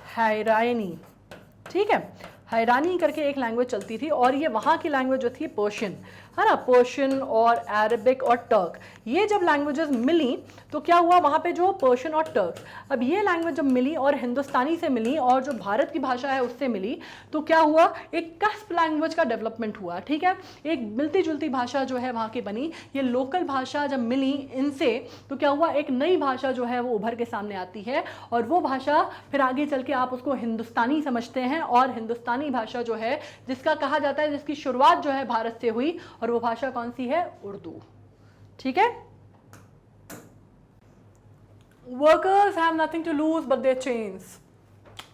हैरानी, ठीक है। हैरानी करके एक लैंग्वेज चलती थी, और ये वहाँ की लैंग्वेज जो थी पर्शियन, है ना, पर्शियन और अरबिक और टर्क, ये जब लैंग्वेजेस मिली तो क्या हुआ वहाँ पे? जो पर्शियन और टर्क, अब ये लैंग्वेज जब मिली और हिंदुस्तानी से मिली और जो भारत की भाषा है उससे मिली, तो क्या हुआ? एक कस्प लैंग्वेज का डेवलपमेंट हुआ, ठीक है। एक मिलती जुलती भाषा जो है वहाँ की बनी। ये लोकल भाषा जब मिली इनसे, तो क्या हुआ? एक नई भाषा जो है वो उभर के सामने आती है, और वो भाषा फिर आगे चल के आप उसको हिंदुस्तानी समझते हैं। और हिंदुस्तानी भाषा जो है, जिसका कहा जाता है जिसकी शुरुआत जो है भारत से हुई, और वो भाषा कौन सी है? उर्दू, ठीक है। Workers have nothing to lose but their chains.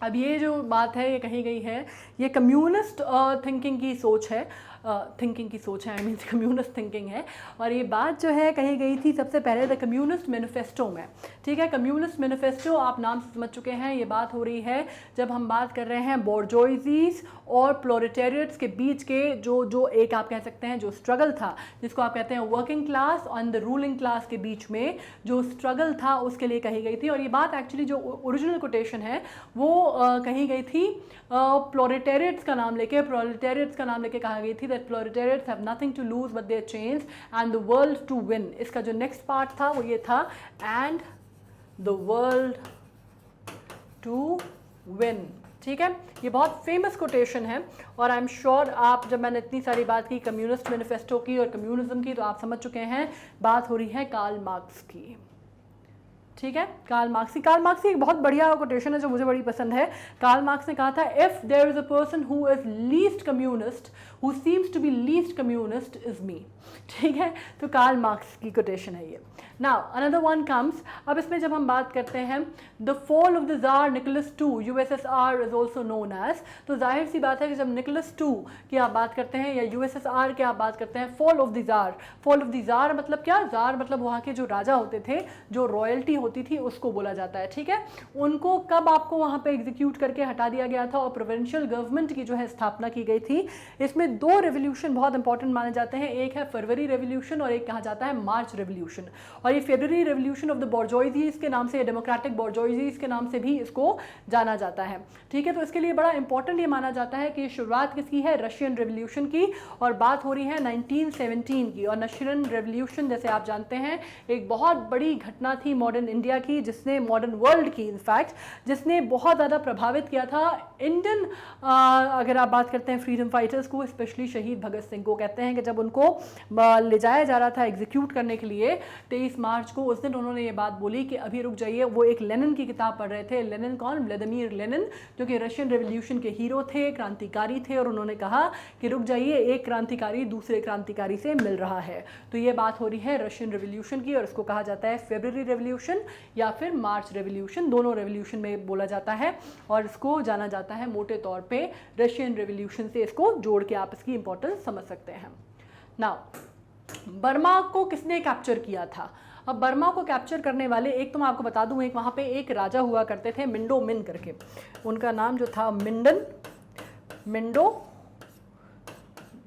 अब ये जो बात है ये कही गई है, ये कम्युनिस्ट थिंकिंग की सोच है, आई मीन कम्युनिस्ट थिंकिंग है। और ये बात जो है कही गई थी सबसे पहले द कम्युनिस्ट मैनिफेस्टो में, ठीक है। कम्युनिस्ट मैनिफेस्टो आप नाम से समझ चुके हैं। ये बात हो रही है जब हम बात कर रहे हैं बोर्जोइजीज और प्रोलेटेरिएट्स के बीच के जो एक आप कह सकते हैं जो स्ट्रगल था, जिसको आप कहते हैं वर्किंग क्लास और द रूलिंग क्लास के बीच में जो स्ट्रगल था, उसके लिए कही गई थी। और ये बात एक्चुअली जो ओरिजिनल कोटेशन है वो कही गई थी प्रोलेटेरिएट्स का नाम लेके कहा गई थी that proletariats have nothing to lose but their chains and the world to win। इसका जो नेक्स्ट पार्ट था वो ये था and the world to win, ठीक है। ये बहुत फेमस कोटेशन है, और आई एम श्योर आप, जब मैंने इतनी सारी बात की कम्युनिस्ट मैनिफेस्टो की और कम्युनिज्म की, तो आप समझ चुके हैं बात हो रही है कार्ल मार्क्स की, ठीक है। कार्ल मार्क्स की एक बहुत बढ़िया कोटेशन है जो मुझे बड़ी पसंद है। कार्ल मार्क्स ने कहा था if there is a person who is least communist, who seems to be least communist is me, ठीक है। तो कार्ल मार्क्स की कोटेशन है ये। नाउ अनदर वन कम्स, अब इसमें जब हम बात करते हैं the fall of the tsar Nicholas II USSR is also known as, तो जाहिर सी बात है कि जब निकोलस II की आप बात करते हैं या USSR की आप बात करते हैं, फॉल ऑफ द जार मतलब क्या? जार मतलब वहाँ के जो राजा होते थे, जो रॉयल्टी होती थी, उसको बोला जाता है, ठीक है। उनको कब आपको वहाँ पे एग्जीक्यूट करके हटा दिया गया था और प्रोविंशियल गवर्नमेंट की जो है स्थापना की गई थी। इसमें दो रेवोल्यूशन बहुत इंपॉर्टेंट माने जाते हैं, एक है फरवरी रेवोल्यूशन और एक कहा जाता है मार्च रेवोल्यूशन। और ये फरवरी रेवोल्यूशन ऑफ द बोर्जोइजीज के नाम से, डेमोक्रेटिक बोर्जोइजीज के नाम से भी इसको जाना जाता है, ठीक है। तो इसके लिए बड़ा इंपॉर्टेंट ये माना जाता है कि शुरुआत किसकी है? रशियन रेवोल्यूशन की, और बात हो रही है 1917 की। और रशियन रेवोल्यूशन जैसे आप जानते हैं एक बहुत बड़ी घटना थी मॉडर्न इंडिया की, जिसने मॉडर्न वर्ल्ड की इनफैक्ट, जिसने बहुत ज़्यादा प्रभावित किया था इंडियन, अगर आप बात करते हैं फ्रीडम फाइटर्स को, स्पेशली शहीद भगत सिंह को। कहते हैं कि जब उनको ले जाया जा रहा था एग्जीक्यूट करने के लिए 23 मार्च को, उस दिन उन्होंने ये बात बोली कि अभी रुक जाइए। वो एक लेनिन की किताब पढ़ रहे थे। लेनिन कौन? व्लादिमीर लेनिन, जो कि रशियन रेवोल्यूशन के हीरो थे, क्रांतिकारी थे। और उन्होंने कहा कि रुक जाइए, एक क्रांतिकारी दूसरे क्रांतिकारी से मिल रहा है। तो ये बात हो रही है रशियन रेवोल्यूशन की, और इसको कहा जाता है फरवरी रेवोल्यूशन या फिर मार्च रेवोल्यूशन, दोनों रेवोल्यूशन में बोला जाता है। और इसको जाना जाता है मोटे तौर पे रशियन रेवोल्यूशन से, इसको जोड़ के आप इसकी इंपॉर्टेंस समझ सकते हैं। नाउ बर्मा को किसने कैप्चर किया था? अब बर्मा को कैप्चर करने वाले, एक तो मैं आपको बता दूं, एक वहाँ पे एक राजा हुआ करते थे मिंडो मिन करके, उनका नाम जो था मिंडो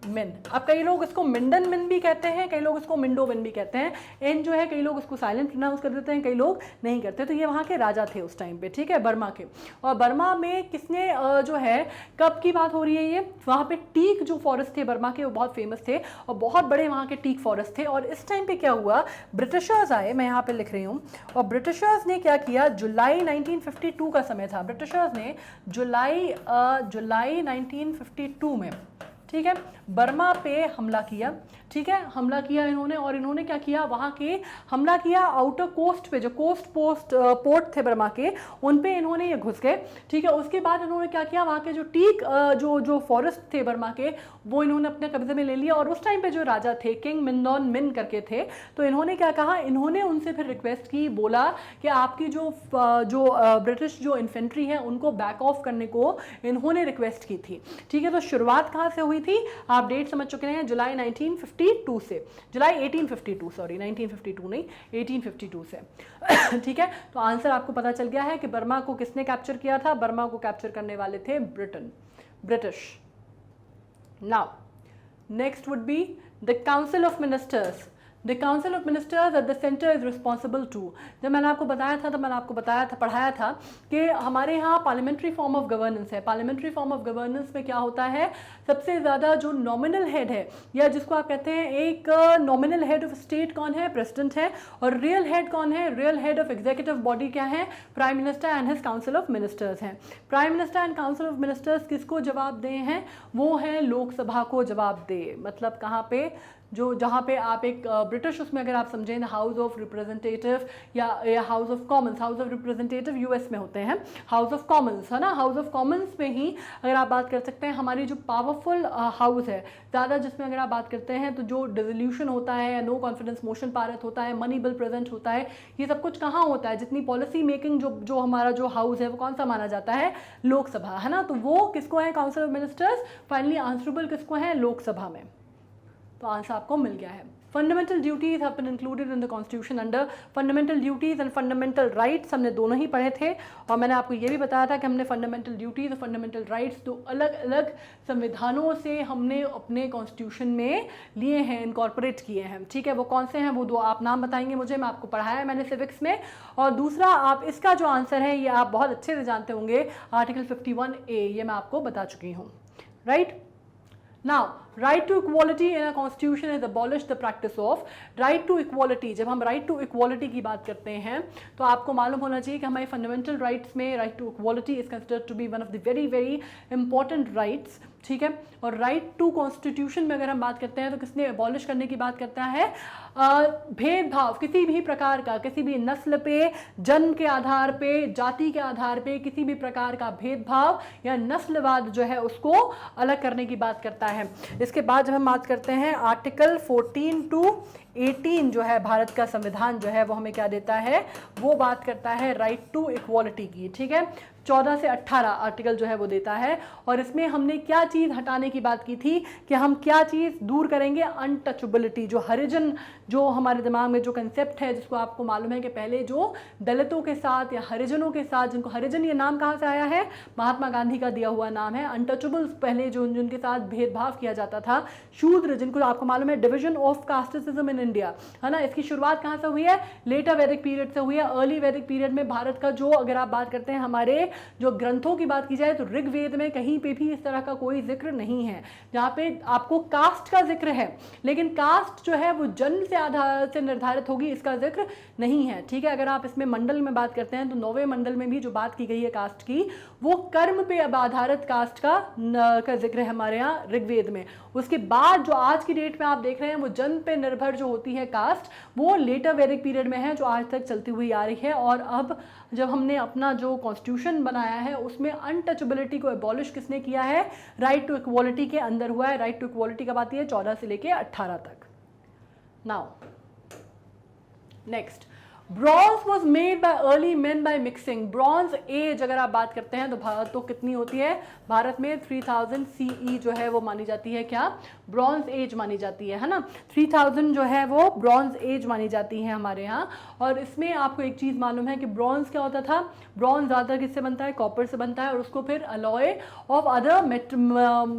मिन। अब कई लोग इसको मिंडन मिन भी कहते हैं, कई लोग इसको मिंडो मिन भी कहते हैं। एन जो है कई लोग उसको साइलेंट प्रोनाउंस कर देते हैं, कई लोग नहीं करते। तो ये वहाँ के राजा थे उस टाइम पे, ठीक है, बर्मा के। और बर्मा में किसने जो है, कब की बात हो रही है ये? वहाँ पे टीक जो फॉरेस्ट थे बर्मा के, वो बहुत फेमस थे और बहुत बड़े वहाँ के टीक फॉरेस्ट थे। और इस टाइम पे क्या हुआ, ब्रिटिशर्स आए, मैं यहाँ पे लिख रही हूँ, और ब्रिटिशर्स ने क्या किया, जुलाई 1952 का समय था, ब्रिटिशर्स ने जुलाई 1952 में, ठीक है, बर्मा पे हमला किया, ठीक है, हमला किया इन्होंने, और इन्होंने क्या किया, वहाँ के हमला किया आउटर कोस्ट पे, जो कोस्ट पोर्ट थे बर्मा के, उन पे इन्होंने ये घुस गए, ठीक है। उसके बाद इन्होंने क्या किया, वहाँ के जो टीक जो फॉरेस्ट थे बर्मा के, वो इन्होंने अपने कब्जे में ले लिया। और उस टाइम पे जो राजा थे, किंग मिंदोन मिन करके थे, तो इन्होंने क्या कहा, इन्होंने उनसे फिर रिक्वेस्ट की, बोला कि आपकी जो ब्रिटिश जो इन्फेंट्री है उनको बैक ऑफ करने को इन्होंने रिक्वेस्ट की थी, ठीक है। तो शुरुआत कहाँ से हुई थी, आप डेट समझ चुके हैं, जुलाई 1952 से, जुलाई 1852, सॉरी 1952 नहीं, 1852 से ठीक है। तो आंसर आपको पता चल गया है कि बर्मा को किसने कैप्चर किया था, बर्मा को कैप्चर करने वाले थे British. Now next would be the council of ministers. The council of ministers at the centre is responsible to, जब मैंने आपको बताया था, तो मैंने आपको बताया था, पढ़ाया था कि हमारे यहाँ पार्लियामेंट्री फॉर्म ऑफ गवर्नेंस है। पार्लियामेंट्री फॉर्म ऑफ गवर्नेंस में क्या होता है, सबसे ज़्यादा जो नॉमिनल हेड है, या जिसको आप कहते हैं एक नॉमिनल हेड ऑफ स्टेट कौन है, प्रेसिडेंट है, और रियल हेड कौन है, real head of executive body क्या है, prime minister and his council of ministers हैं। Prime minister and council of ministers किसको जवाब दे हैं, वो है लोकसभा को जवाब दे। मतलब कहाँ पे, जो जहाँ पे आप एक ब्रिटिश, उसमें अगर आप समझें हाउस ऑफ रिप्रेजेंटेटिव या house of Commons, house of representative US में होते हैं, हाउस ऑफ कॉमन्स है ना, हाउस ऑफ कॉमन्स में ही अगर आप बात कर सकते हैं, हमारी जो पावरफुल हाउस है ज़्यादा, जिसमें अगर आप बात करते हैं तो जो डिसोल्यूशन होता है या नो कॉन्फिडेंस मोशन पारित होता है, मनी बिल प्रेजेंट होता है, ये सब कुछ कहाँ होता है, जितनी पॉलिसी मेकिंग जो हमारा जो हाउस है वो कौन सा माना जाता है, लोकसभा, है ना। तो वो किसको है, council of ministers, finally answerable किसको है, लोकसभा में। तो आंसर आपको मिल गया है। Fundamental duties have been included in the constitution under fundamental duties and fundamental rights, हमने दोनों ही पढ़े थे, और मैंने आपको ये भी बताया था कि हमने फंडामेंटल ड्यूटीज और फंडामेंटल राइट्स दो अलग अलग संविधानों से हमने अपने कॉन्स्टिट्यूशन में लिए हैं, इनकॉर्पोरेट किए हैं, ठीक है। वो कौन से हैं, वो दो आप नाम बताएंगे मुझे, मैं आपको पढ़ाया है मैंने सिविक्स में। और दूसरा, आप इसका जो आंसर है ये आप बहुत अच्छे से जानते होंगे, आर्टिकल 51A, ये मैं आपको बता चुकी हूँ, right. Now, right to equality in a constitution is abolished the practice of right to equality। जब हम right to equality की बात करते हैं तो आपको मालूम होना चाहिए कि हमारे फंडामेंटल राइट्स में right to equality is considered to be one of the very very important rights, ठीक है। और राइट टू कॉन्स्टिट्यूशन में अगर हम बात करते हैं तो किसने एबॉलिश करने की बात करता है, भेदभाव किसी भी प्रकार का, किसी भी नस्ल पे, जन्म के आधार पे, जाति के आधार पे किसी भी प्रकार का भेदभाव या नस्लवाद जो है उसको अलग करने की बात करता है। इसके बाद जब हम बात करते हैं आर्टिकल 14 to 18 जो है भारत का संविधान जो है वो हमें क्या देता है, वो बात करता है राइट टू इक्वालिटी की, ठीक है। 14 से 18 आर्टिकल जो है वो देता है, और इसमें हमने क्या चीज़ हटाने की बात की थी कि हम क्या चीज़ दूर करेंगे, अनटचेबिलिटी। जो हरिजन, जो हमारे दिमाग में जो कंसेप्ट है, जिसको आपको मालूम है कि पहले जो दलितों के साथ या हरिजनों के साथ, जिनको हरिजन ये नाम कहाँ से आया है, महात्मा गांधी का दिया हुआ नाम है। अनटचेबल्स पहले जो जिनके साथ भेदभाव किया जाता था, शूद्र, जिनको आपको मालूम है डिविजन ऑफ कास्टिसिज्म इन इंडिया, है ना, इसकी शुरुआत कहाँ से हुई है, लेटर वैदिक पीरियड से हुई है। अर्ली वैदिक पीरियड में भारत का जो, अगर आप बात करते हैं हमारे जो ग्रंथों की बात की जाए तो ऋग्वेद में कहीं पे भी इस तरह का कोई जिक्र नहीं है जहाँ पे आपको कास्ट का जिक्र है, लेकिन कास्ट जो है वो जन्म से आधार से निर्धारित होगी, इसका जिक्र नहीं है, ठीक है। अगर आप इसमें मंडल में बात करते हैं तो 9वें मंडल में भी जो बात की गई है कास्ट की, वो कर्म पे अब आधारित कास्ट का जिक्र है हमारे यहाँ ऋग्वेद में। उसके बाद जो आज की डेट में आप देख रहे हैं वो जन्म पे निर्भर जो होती है कास्ट, वो लेटर वैदिक पीरियड में है, जो आज तक चलती हुई आ रही है। और अब जब हमने अपना जो कॉन्स्टिट्यूशन बनाया है उसमें अनटचेबिलिटी को एबॉलिश किसने किया है, राइट टू इक्वालिटी के अंदर हुआ है। राइट टू इक्वालिटी कब आती है, 14 से लेके 18 तक। Now next, bronze was made by early man by mixing. Bronze age अगर आप बात करते हैं तो भारत तो कितनी होती है, भारत में 3000 CE जो है वो मानी जाती है, क्या ब्रॉन्ज एज मानी जाती है ना। 3000 जो है वो ब्रॉन्ज एज मानी जाती है हमारे यहाँ। और इसमें आपको एक चीज़ मालूम है कि ब्रॉन्ज क्या होता था, ब्रॉन्ज ज़्यादा किससे बनता है, कॉपर से बनता है, और उसको फिर अलॉय ऑफ अदर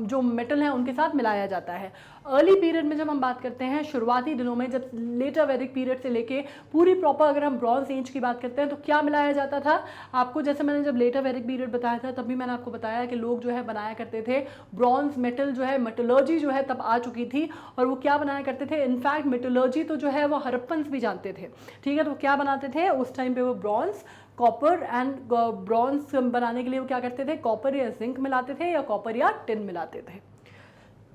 जो मेटल हैं उनके साथ मिलाया जाता है। अर्ली पीरियड में जब हम बात करते हैं, शुरुआती दिनों में, जब लेटर वैदिक पीरियड से लेके पूरी प्रॉपर अगर हम ब्रॉन्ज एज की बात करते हैं तो क्या मिलाया जाता था आपको, जैसे मैंने जब लेटर वैदिक पीरियड बताया था तब भी मैंने आपको बताया कि लोग जो है बनाया करते थे ब्रॉन्ज मेटल, जो है मेटलर्जी जो है तब आ चुकी थी, और वो क्या बनाया करते थे, इनफैक्ट मेटलर्जी तो जो है वो हड़प्पन्स भी जानते थे, ठीक है। तो क्या बनाते थे उस टाइम पे, वो ब्रॉन्ज, कॉपर एंड ब्रॉन्ज बनाने के लिए वो क्या करते थे, कॉपर या जिंक मिलाते थे या कॉपर या टिन मिलाते थे,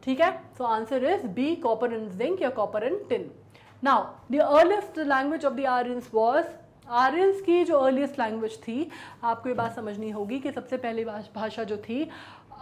ठीक है, so answer is B, copper and zinc या copper and tin. Now the earliest language of the Aryans was, Aryans की जो अर्लीस्ट लैंग्वेज थी, आपको ये बात समझनी होगी कि सबसे पहली भाषा जो थी,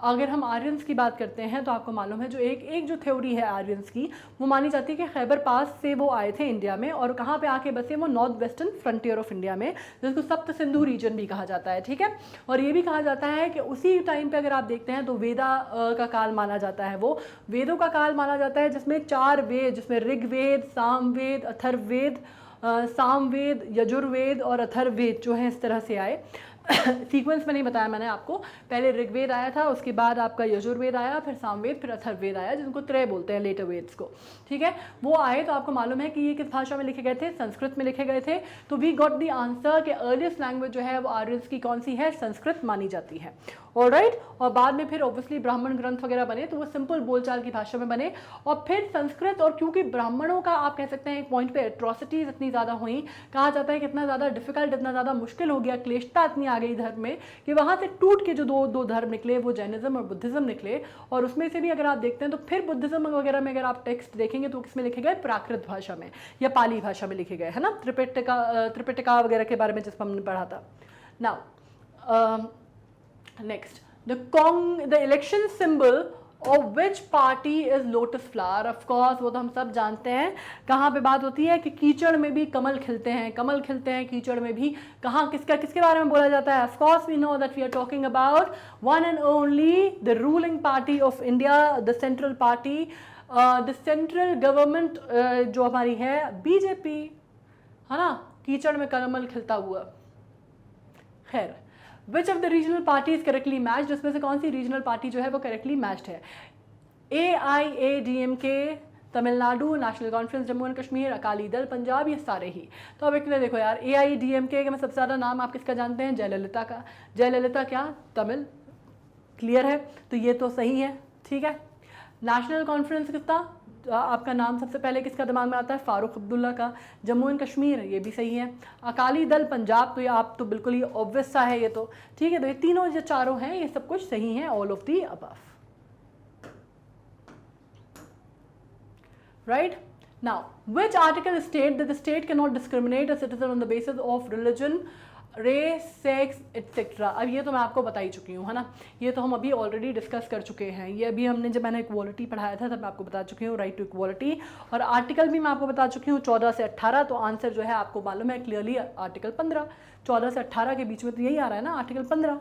अगर हम आर्यंस की बात करते हैं तो आपको मालूम है जो एक जो थ्योरी है आर्यंस की, वो मानी जाती है कि खैबर पास से वो आए थे इंडिया में, और कहाँ पे आके बसे, वो north western frontier of India में, जिसको सप्त सिंधु रीजन भी कहा जाता है। ठीक है, और ये भी कहा जाता है कि उसी टाइम पे अगर आप देखते हैं तो वेदा का काल माना जाता है, वो वेदों का काल माना जाता है, जिसमें 4 वेद, जिसमें ऋग्वेद, सामवेद, अथर्ववेद, सामवेद, यजुर्वेद और अथर्ववेद जो है इस तरह से आए। सीक्वेंस में नहीं बताया मैंने आपको, पहले ऋग्वेद आया था, उसके बाद आपका यजुर्वेद आया, फिर सामवेद, फिर अथर्ववेद आया, जिनको त्रय बोलते हैं लेटर वेद्स को। ठीक है, वो आए तो आपको मालूम है कि ये किस भाषा में लिखे गए थे, संस्कृत में लिखे गए थे। तो वी गॉट द आंसर कि अर्लीस्ट लैंग्वेज जो है वो आर्यंस की कौन सी है, संस्कृत मानी जाती है। ऑलराइट, और बाद में फिर ऑब्वियसली ब्राह्मण ग्रंथ वगैरह बने तो वो सिंपल बोलचाल की भाषा में बने, और फिर संस्कृत, और क्योंकि ब्राह्मणों का आप कह सकते हैं एक पॉइंट पे एट्रोसिटीज इतनी ज़्यादा हुई, कहा जाता है कि इतना ज़्यादा डिफिकल्ट, इतना ज़्यादा मुश्किल हो गया, क्लेशता इतनी आ गई धर्म में कि वहाँ से टूट के जो दो धर्म निकले वो जैनिज्म और बुद्धिज्म निकले। और उसमें से भी अगर आप देखते हैं तो फिर बुद्धिज्म वगैरह में अगर आप टेक्स्ट देखेंगे तो किसमें लिखे गए, प्राकृत भाषा में या पाली भाषा में लिखे गए, है ना, त्रिपिटका वगैरह के बारे में जिस पर हमने पढ़ा था। Now next, the election symbol of which party is lotus flower? Of course, वो तो हम सब जानते हैं। कहाँ पे बात होती है कि कीचड़ में भी कमल खिलते हैं, कमल खिलते हैं कीचड़ में भी। कहाँ, किसके बारे में बोला जाता है? Of course we know that we are talking about one and only the ruling party of India, the central party, the central government जो हमारी है बीजेपी, है ना, कीचड़ में कमल खिलता हुआ। खैर, विच of the regional party is correctly matched, जिसमें से कौन सी रीजनल पार्टी जो है वो करेक्टली मैच्ड है? AIADMK Tamil Nadu, national conference Jammu and Kashmir, Akali Dal Punjab, ये सारे ही। तो अब एक देखो यार, AIADMK में सबसे ज़्यादा नाम आप किसका जानते हैं? जयललिता का। जयललिता क्या, तमिल, क्लियर है, तो ये तो सही है। ठीक है, नेशनल कॉन्फ्रेंस किसका, आपका नाम सबसे पहले किसका दिमाग में आता है? फारूक अब्दुल्ला का। जम्मू एंड कश्मीर, ये भी सही है। अकाली दल पंजाब, तो ये आप तो बिल्कुल ही ऑब्वियस सा है ये तो। ठीक है, तो ये तीनों जो चारों हैं ये सब कुछ सही हैं, all of the above. Right, now which article state that the state can not discriminate a citizen on the basis of religion, race, sex etcetera? अब ये तो मैं आपको बता ही चुकी हूँ, है ना, ये तो हम अभी ऑलरेडी डिस्कस कर चुके हैं। ये अभी हमने जब मैंने इक्वालिटी पढ़ाया था तब मैं आपको बता चुकी हूँ, राइट टू इक्वालिटी, और आर्टिकल भी मैं आपको बता चुकी हूँ 14 से 18। तो आंसर जो है आपको मालूम है क्लियरली आर्टिकल 15, 14 से 18 के बीच में तो यही आ रहा है ना, article 15।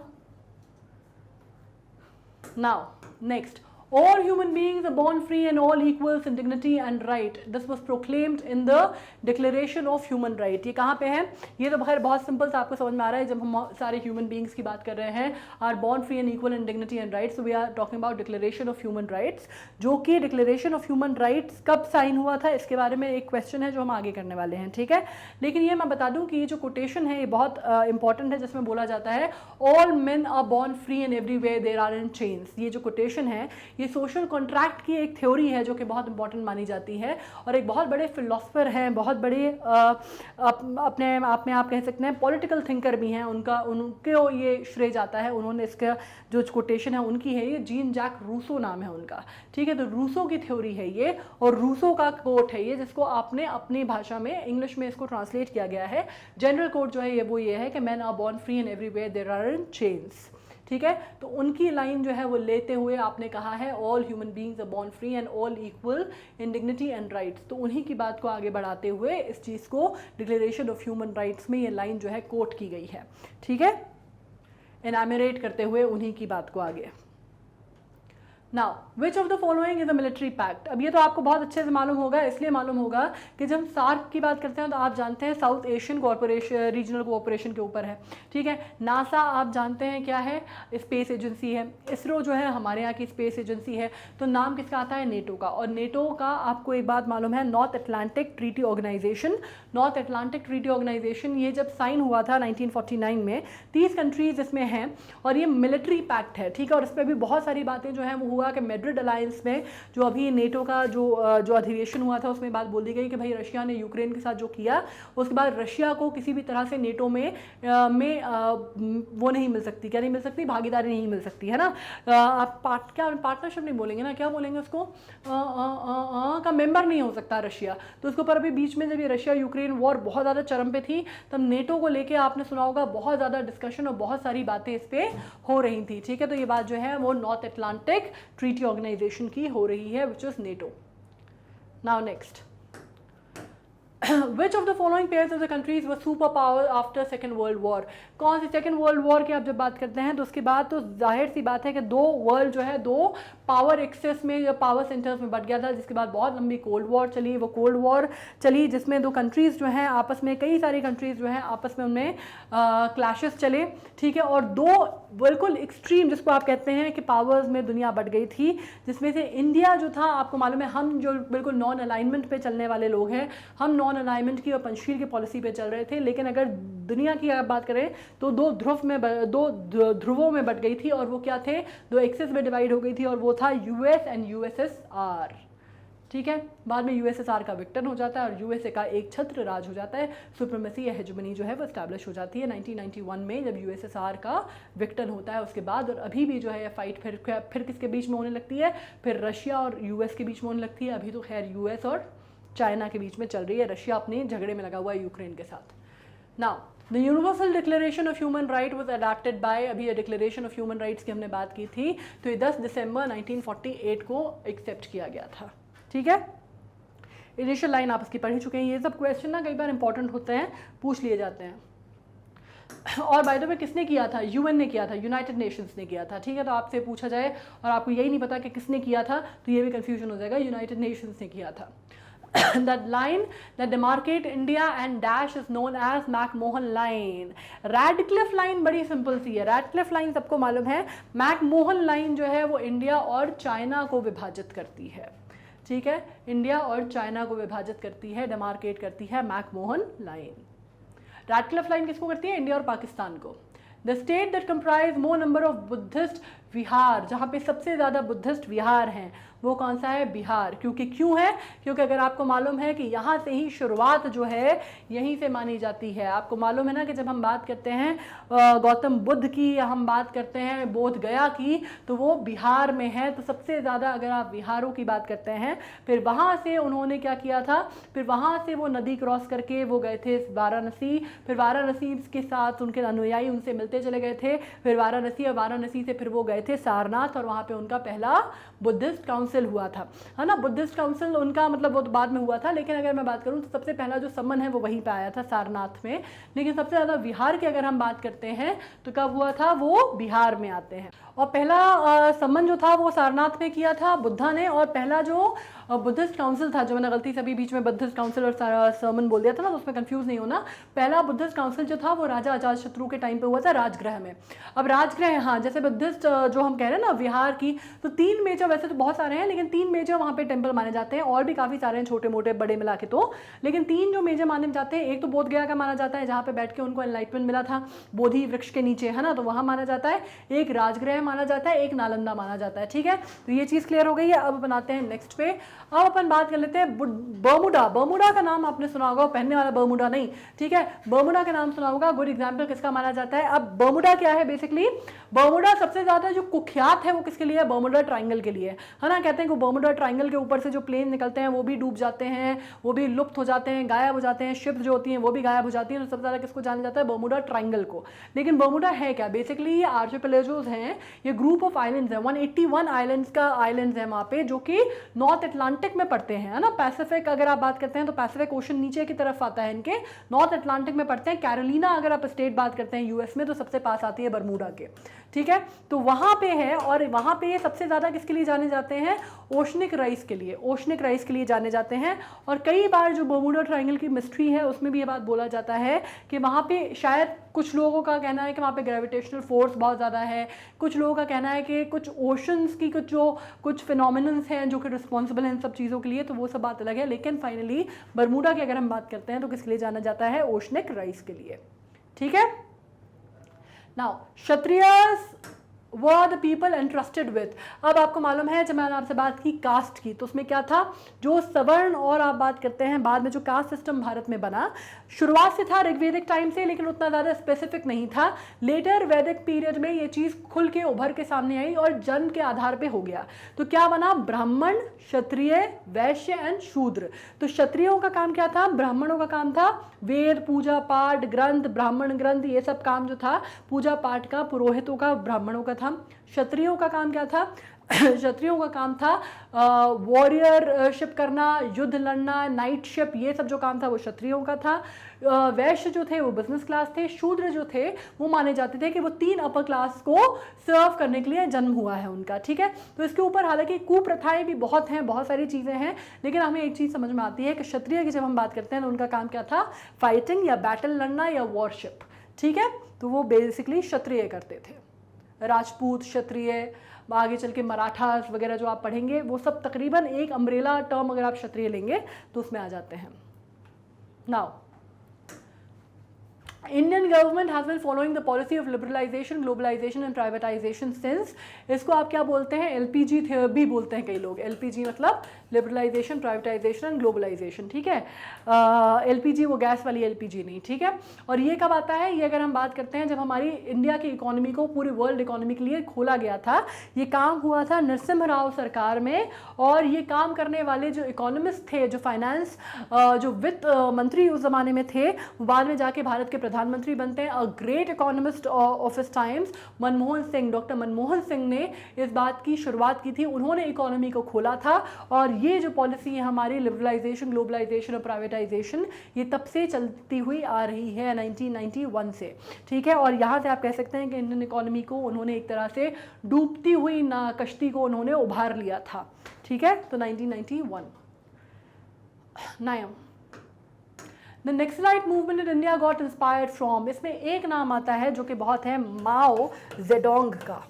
Now next, all human beings are born free and all equals in dignity and right. This was proclaimed in the Declaration of Human Right. ये कहाँ पे है? ये तो खैर बहुत सिंपल सा आपको समझ में आ रहा है जब हम सारे ह्यूमन बींग्स की बात कर रहे हैं, are born free and equal in dignity and rights. So we are talking about declaration of human rights, जो कि डिक्लेरेशन ऑफ ह्यूमन राइट्स कब साइन हुआ था, इसके बारे में एक क्वेश्चन है जो हम आगे करने वाले हैं। ठीक है, लेकिन ये मैं बता दूं कि ये जो कोटेशन है ये बहुत इंपॉर्टेंट है, जिसमें बोला जाता है all men are born free and everywhere there are in chains. ये जो कोटेशन है ये सोशल कॉन्ट्रैक्ट की एक थ्योरी है जो कि बहुत इंपॉर्टेंट मानी जाती है, और एक बहुत बड़े फिलोसफर हैं, बहुत बड़े अपने आप में आप कह सकते हैं पॉलिटिकल थिंकर भी हैं, उनको ये श्रेय जाता है, उन्होंने इसका जो कोटेशन है उनकी है, ये जीन जैक रूसो नाम है उनका। ठीक है, तो रूसो की थ्योरी है ये, और रूसो का कोट है ये, जिसको आपने अपनी भाषा में इंग्लिश में इसको ट्रांसलेट किया गया है। जनरल कोट जो है ये वो ये है कि man are born free and everywhere there are in chains. ठीक है, तो उनकी लाइन जो है वो लेते हुए आपने कहा है all human beings are born free and all equal in dignity and rights. तो उन्हीं की बात को आगे बढ़ाते हुए इस चीज़ को डिक्लेरेशन ऑफ ह्यूमन राइट्स में ये लाइन जो है कोट की गई है। ठीक है, एनामिरेट करते हुए उन्हीं की बात को आगे। Now which of the following is a military pact? अब ये तो आपको बहुत अच्छे से मालूम होगा, इसलिए मालूम होगा कि जब हम सार्क की बात करते हैं तो आप जानते हैं south Asian cooperation, regional cooperation के ऊपर है। ठीक है, नासा आप जानते हैं क्या है, स्पेस एजेंसी है। इसरो जो है हमारे यहाँ की स्पेस एजेंसी है। तो नाम किसका आता है? नेटो का। और नेटो का आपको एक बात मालूम है, North Atlantic Treaty Organization. North Atlantic Treaty Organization ये जब साइन हुआ था 1949 में, 30 कंट्रीज इसमें हैं, और ये मिलिट्री पैक्ट है। ठीक है, और इस पर भी बहुत सारी बातें जो हैं वो हुआ हुआ कि मैड्रिड अलायंस में जो अभी नेटो का जो अधिवेशन हुआ था उसमें बात बोल दी गई कि भाई रशिया ने यूक्रेन के साथ जो किया उसके बाद रशिया को किसी भी तरह से नेटो में वो नहीं मिल सकती, क्या नहीं मिल सकती, भागीदारी नहीं मिल सकती, है ना। आप क्या पार्टनरशिप नहीं बोलेंगे ना, क्या बोलेंगे उसको, का मेंबर नहीं हो सकता रशिया। तो उसके ऊपर अभी बीच में जब ये रशिया यूक्रेन वॉर बहुत ज़्यादा चरम पे थी तब नेटो को लेके आपने सुना होगा बहुत ज़्यादा डिस्कशन और बहुत सारी बातें इस पे हो रही थी, ठीक है। तो ये बात जो है वो नॉर्थ अटलांटिक ट्रीटी ऑर्गेनाइजेशन की हो रही है, which is NATO. Now next, Which of the following pairs of the countries were superpower after Second World War? कौन सी सेकेंड वर्ल्ड वॉर की आप जब बात करते हैं तो उसके बाद तो जाहिर सी बात है कि दो वर्ल्ड जो है दो पावर एक्सेस में या पावर सेंटर्स में बट गया था, जिसके बाद बहुत लंबी कोल्ड वॉर चली। वो कोल्ड वॉर चली जिसमें दो कंट्रीज़ जो हैं आपस में, कई सारी कंट्रीज़ जो हैं आपस में उनमें क्लैशेस चले, ठीक है। और दो बिल्कुल एक्सट्रीम जिसको आप कहते हैं कि पावर्स में दुनिया बट गई थी, जिसमें से इंडिया जो था, आपको मालूम है हम जो बिल्कुल नॉन अलाइनमेंट पे चलने वाले लोग हैं, हम नॉन अलाइनमेंट की और पंचशील की पॉलिसी पे चल रहे थे, लेकिन अगर दुनिया की अगर बात करें तो दो ध्रुवों में बट गई थी। और वो क्या थे, दो एक्सेस में डिवाइड हो गई थी, और वो था यूएस एंड यूएसएसआर, ठीक है। बाद में यूएसएसआर का विक्टन हो जाता है और यूएसए का एक छत्र राज हो जाता है, सुप्रीमेसी या हेजेमनी जो है वो एस्टैब्लिश हो जाती है 1991 में जब यूएसएसआर का विक्टन होता है उसके बाद। और अभी भी जो है फाइट फिर किसके बीच में होने लगती है, फिर रशिया और यूएस के बीच में होने लगती है। अभी तो खैर यूएस और चाइना के बीच में चल रही है, रशिया अपने झगड़े में लगा हुआ है यूक्रेन के साथ। Now the universal declaration of human right was adopted by, अभी ये डिक्लेरेशन ऑफ ह्यूमन राइट्स की हमने बात की थी, तो ये 10 दिसंबर 1948 को एक्सेप्ट किया गया था, ठीक है। इनिशियल लाइन आप इसकी पढ़ ही चुके हैं। ये सब क्वेश्चन ना कई बार इंपॉर्टेंट होते हैं, पूछ लिए जाते हैं। और बाय द वे किसने किया था, यूएन ने किया था, यूनाइटेड नेशंस ने किया था, ठीक है। तो आपसे पूछा जाए और आपको यही नहीं पता कि किसने किया था तो ये भी कंफ्यूजन हो जाएगा, यूनाइटेड नेशंस ने किया था। That line that demarcate India and dash is known as McMahon line. Radcliffe line बड़ी सिंपल सी है, रैडक्लिफ लाइन सबको मालूम है। मैकमोहन लाइन जो है वो इंडिया और चाइना को विभाजित करती है, ठीक है, इंडिया और चाइना को विभाजित करती है, डेमार्केट करती है मैकमोहन लाइन। रैडक्लिफ लाइन किसको करती है, इंडिया और पाकिस्तान को। The state that comprise more number of Buddhist vihar, जहाँ पे सबसे ज़्यादा बुद्धिस्ट विहार हैं वो कौन सा है, बिहार। क्यों है, क्योंकि अगर आपको मालूम है कि यहाँ से ही शुरुआत जो है यहीं से मानी जाती है। आपको मालूम है ना कि जब हम बात करते हैं गौतम बुद्ध की या हम बात करते हैं बोध गया की, तो वो बिहार में है। तो सबसे ज़्यादा अगर आप बिहारों की बात करते हैं, फिर वहाँ से उन्होंने क्या किया था, फिर वहाँ से वो नदी क्रॉस करके वो गए थे वाराणसी, फिर वाराणसी के साथ उनके अनुयायी उनसे मिलते चले गए थे, फिर वाराणसी और वाराणसी से फिर वो गए थे सारनाथ, और वहाँ पे उनका पहला बुद्धिस्ट काउंसिल हुआ था, है ना। बुद्धिस्ट काउंसिल उनका मतलब वो तो बाद में हुआ था, लेकिन अगर मैं बात करूँ तो सबसे पहला जो सम्मन है वो वहीं पे आया था सारनाथ में। लेकिन सबसे ज़्यादा बिहार की अगर हम बात करते हैं तो कब हुआ था, वो बिहार में आते हैं। और पहला सम्मन जो था वो सारनाथ में किया था बुद्धा ने, और पहला जो बुद्धिस्ट काउंसिल था, जो मैंने गलती से अभी बीच में बुद्धिस्ट काउंसिल और सर्मन बोल दिया था ना, तो उसमें कंफ्यूज नहीं होना। पहला बुद्धिस्ट काउंसिल जो था वो राजा अजातशत्रु के टाइम पे हुआ था राजगृह में। अब राजगृह, हाँ, जैसे बुद्धिस्ट जो हम कह रहे हैं ना विहार की, तो 3 मेजर, वैसे तो बहुत सारे हैं लेकिन 3 मेजर वहाँ पे टेम्पल माने जाते हैं, और भी काफ़ी सारे हैं छोटे मोटे बड़े मिला के, तो लेकिन 3 जो मेजर माने जाते हैं, एक तो बोध गया का माना जाता है जहाँ पे बैठ के उनको एनलाइटमेंट मिला था बोधि वृक्ष के नीचे, है ना, तो वहाँ माना जाता है। एक राजगृह माना जाता है, एक नालंदा माना जाता है, ठीक है। तो ये चीज़ क्लियर हो गई है। अब बनाते हैं नेक्स्ट पे। अब अपन बात कर लेते हैं बर्मुडा। बर्मुडा का नाम आपने सुना होगा, पहनने वाला बर्मुडा नहीं, ठीक है, बर्मुडा का नाम सुना होगा। गुड एग्जाम्पल किसका माना जाता है। अब बर्मुडा क्या है, बेसिकली बर्मुडा सबसे ज्यादा जो कुख्यात है वो किसके लिए है, बर्मुडा ट्राइंगल के लिए, है ना। कहते हैं कि बर्मुडा ट्राइंगल के ऊपर से जो प्लेन निकलते हैं वो भी डूब जाते हैं, वो भी लुप्त हो जाते हैं, गायब हो जाते हैं, शिप्स जो होती हैं वो भी गायब हो जाती हैं। तो सबसे ज्यादा किसको जाना जाता है, बर्मुडा ट्राइंगल को। लेकिन बर्मुडा है क्या, बेसिकली ये आर्चिपेलागोस हैं, ये ग्रुप ऑफ आइलैंड्स है, 181 आइलैंड्स का आइलैंड्स है वहाँ पे, जो कि नॉर्थ अटलांटिक में पड़ते हैं, है ना। पैसिफिक अगर आप बात करते हैं तो पैसिफिक ओशन नीचे की तरफ आता है इनके, नॉर्थ अटलांटिक में पड़ते हैं। कैरोलिना अगर आप स्टेट बात करते हैं यूएस में, तो सबसे पास आती है बर्मुडा के, ठीक है। तो वहाँ पे है, और वहाँ पे सबसे ज़्यादा किसके लिए जाने जाते हैं, ओशनिक राइस के लिए, ओशनिक राइस के लिए जाने जाते हैं। और कई बार जो बर्मुडा ट्रायंगल की मिस्ट्री है उसमें भी ये बात बोला जाता है कि वहाँ पे शायद कुछ लोगों का कहना है कि वहाँ पे ग्रेविटेशनल फोर्स बहुत ज़्यादा है, कुछ लोगों का कहना है कि कुछ ओशंस की कुछ फिनोमिनन्स हैं जो कि रिस्पॉन्सिबल हैं इन सब चीज़ों के लिए, तो वो सब बात अलग है। लेकिन फाइनली बर्मुडा की अगर हम बात करते हैं तो किसके लिए जाना जाता है, ओशनिक राइस के लिए, ठीक है। Now Kshatriyas were the people entrusted with। अब आपको मालूम है जब मैंने आपसे बात की कास्ट की तो उसमें क्या था, जो सवर्ण और आप बात करते हैं बाद में जो कास्ट सिस्टम भारत में बना, शुरुआत से था ऋग्वेदिक टाइम से, लेकिन उतना ज़्यादा स्पेसिफिक नहीं था। लेटर वैदिक पीरियड में ये चीज़ खुल के उभर के सामने आई और जन्म के आधार पे हो गया। तो क्या बना, ब्राह्मण, क्षत्रिय, वैश्य एंड शूद्र। तो क्षत्रियों का काम क्या था, ब्राह्मणों का काम था वेद, पूजा पाठ, ग्रंथ, ब्राह्मण ग्रंथ, ये सब काम जो था पूजा पाठ का, पुरोहितों का, ब्राह्मणों का था। क्षत्रियों का काम क्या था, क्षत्रियों का काम था वॉरियरशिप करना, युद्ध लड़ना, नाइटशिप, ये सब जो काम था वो क्षत्रियों का था। वैश्य जो थे वो बिजनेस क्लास थे। शूद्र जो थे वो माने जाते थे कि वो 3 अपर क्लास को सर्व करने के लिए जन्म हुआ है उनका, ठीक है। तो इसके ऊपर हालांकि कुप्रथाएं भी बहुत हैं, बहुत सारी चीज़ें हैं, लेकिन हमें एक चीज़ समझ में आती है कि क्षत्रिय की जब हम बात करते हैं तो उनका काम क्या था, फाइटिंग या बैटल लड़ना या वॉरशिप, ठीक है। तो वो बेसिकली क्षत्रिय करते थे। राजपूत, क्षत्रिय, आगे चल के मराठास वगैरह जो आप पढ़ेंगे वो सब तकरीबन एक अम्ब्रेला टर्म अगर आप क्षत्रिय लेंगे तो उसमें आ जाते हैं। Now Indian government has been following the policy of liberalization, globalization and privatization since, इसको आप क्या बोलते हैं, LPG भी बोलते हैं कई लोग। LPG मतलब लिबरलाइजेशन, प्राइवेटाइजेशन एंड ग्लोबलाइजेशन, ठीक है। LPG वो गैस वाली LPG नहीं, ठीक है। और ये कब आता है, ये अगर हम बात करते हैं जब हमारी इंडिया की इकोनॉमी को पूरी वर्ल्ड इकोनॉमी के लिए खोला गया था। ये काम हुआ था नरसिम्हा राव सरकार में, और ये काम करने वाले जो इकोनॉमिस्ट थे, जो फाइनेंस जो वित्त मंत्री उस ज़माने में थे, बाद में जाके भारत के प्रधानमंत्री बनते हैं। A great economist of his times, Manmohan Singh, doctor Manmohan Singh ने इस बात की शुरुआत की थी। उन्होंने इकोनॉमी को खोला था, और ये जो पॉलिसी है हमारी लिबरलाइजेशन, ग्लोबलाइजेशन और प्राइवेटाइजेशन, ये तब से चलती हुई आ रही है 1991 से, ठीक है। और यहाँ से आप कह सकते हैं कि इंडियन इकोनॉमी को उन्होंने एक तरह से डूबती हुई ना कश्ती को उन्होंने उभार लिया था, ठीक है। तो 1991। Now the Naxalite movement in India got inspired from, इसमें एक नाम आता है जो कि बहुत है, माओ जेडोंग का।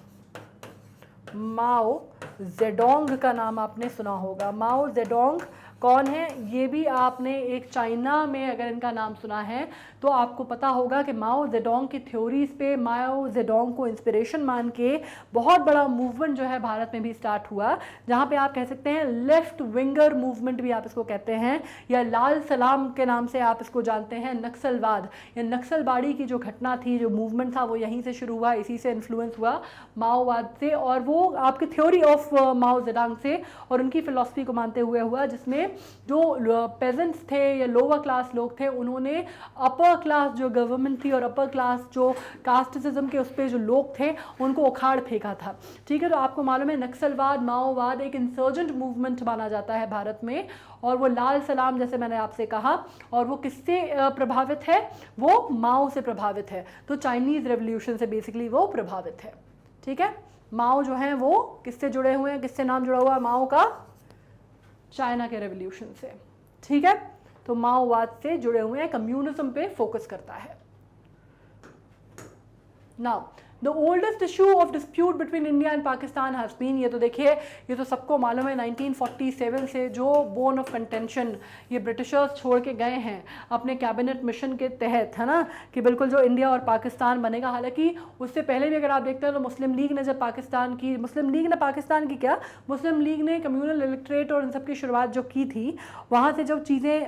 माओ जेडोंग का नाम आपने सुना होगा। माओ जेडोंग कौन है, ये भी आपने एक चाइना में अगर इनका नाम सुना है तो आपको पता होगा कि माओ जेडोंग की थ्योरीज पे माओ जेडोंग को इंस्पिरेशन मान के बहुत बड़ा मूवमेंट जो है भारत में भी स्टार्ट हुआ, जहाँ पे आप कह सकते हैं लेफ्ट विंगर मूवमेंट भी आप इसको कहते हैं, या लाल सलाम के नाम से आप इसको जानते हैं। नक्सलवाद या नक्सलबाड़ी की जो घटना थी, जो मूवमेंट था, वो यहीं से शुरू हुआ, इसी से इन्फ्लुएंस हुआ माओवाद से, और वो आपकी थ्योरी ऑफ माओ जेडोंग से और उनकी फिलॉसफी को मानते हुए हुआ, जिसमें जो पेजेंट्स थे या लोअर क्लास लोग थे, उन्होंने अपर क्लास जो गवर्नमेंट थी और अपर क्लास जो कास्टिज्म के उस पर जो लोग थे उनको उखाड़ फेंका था, ठीक है। तो आपको मालूम है नक्सलवाद, माओवाद एक इंसर्जेंट मूवमेंट माना जाता है भारत में, और वो लाल सलाम जैसे मैंने आपसे कहा, और वो किससे प्रभावित है, वो माओ से प्रभावित है। तो चाइनीज़ रेवोल्यूशन से बेसिकली वो प्रभावित है, ठीक है। माओ जो है वो किससे जुड़े हुए हैं, किससे नाम जुड़ा हुआ है माओ का, चाइना के रेवोल्यूशन से, ठीक है। तो माओवाद से जुड़े हुए हैं, कम्युनिज्म पे फोकस करता है। Now the oldest issue of dispute between India and Pakistan has been, ये तो देखिए ये तो सबको मालूम है 1947 से जो बोन ऑफ कंटेंशन ये ब्रिटिशर्स छोड़ के गए हैं अपने कैबिनेट मिशन के तहत, है ना, कि बिल्कुल जो इंडिया और पाकिस्तान बनेगा। हालांकि उससे पहले भी अगर आप देखते हैं तो मुस्लिम लीग ने जब पाकिस्तान की, मुस्लिम लीग ने पाकिस्तान की क्या, मुस्लिम लीग ने कम्युनल इलेक्ट्रेट और इन सब की शुरुआत जो की थी, वहाँ से जब चीज़ें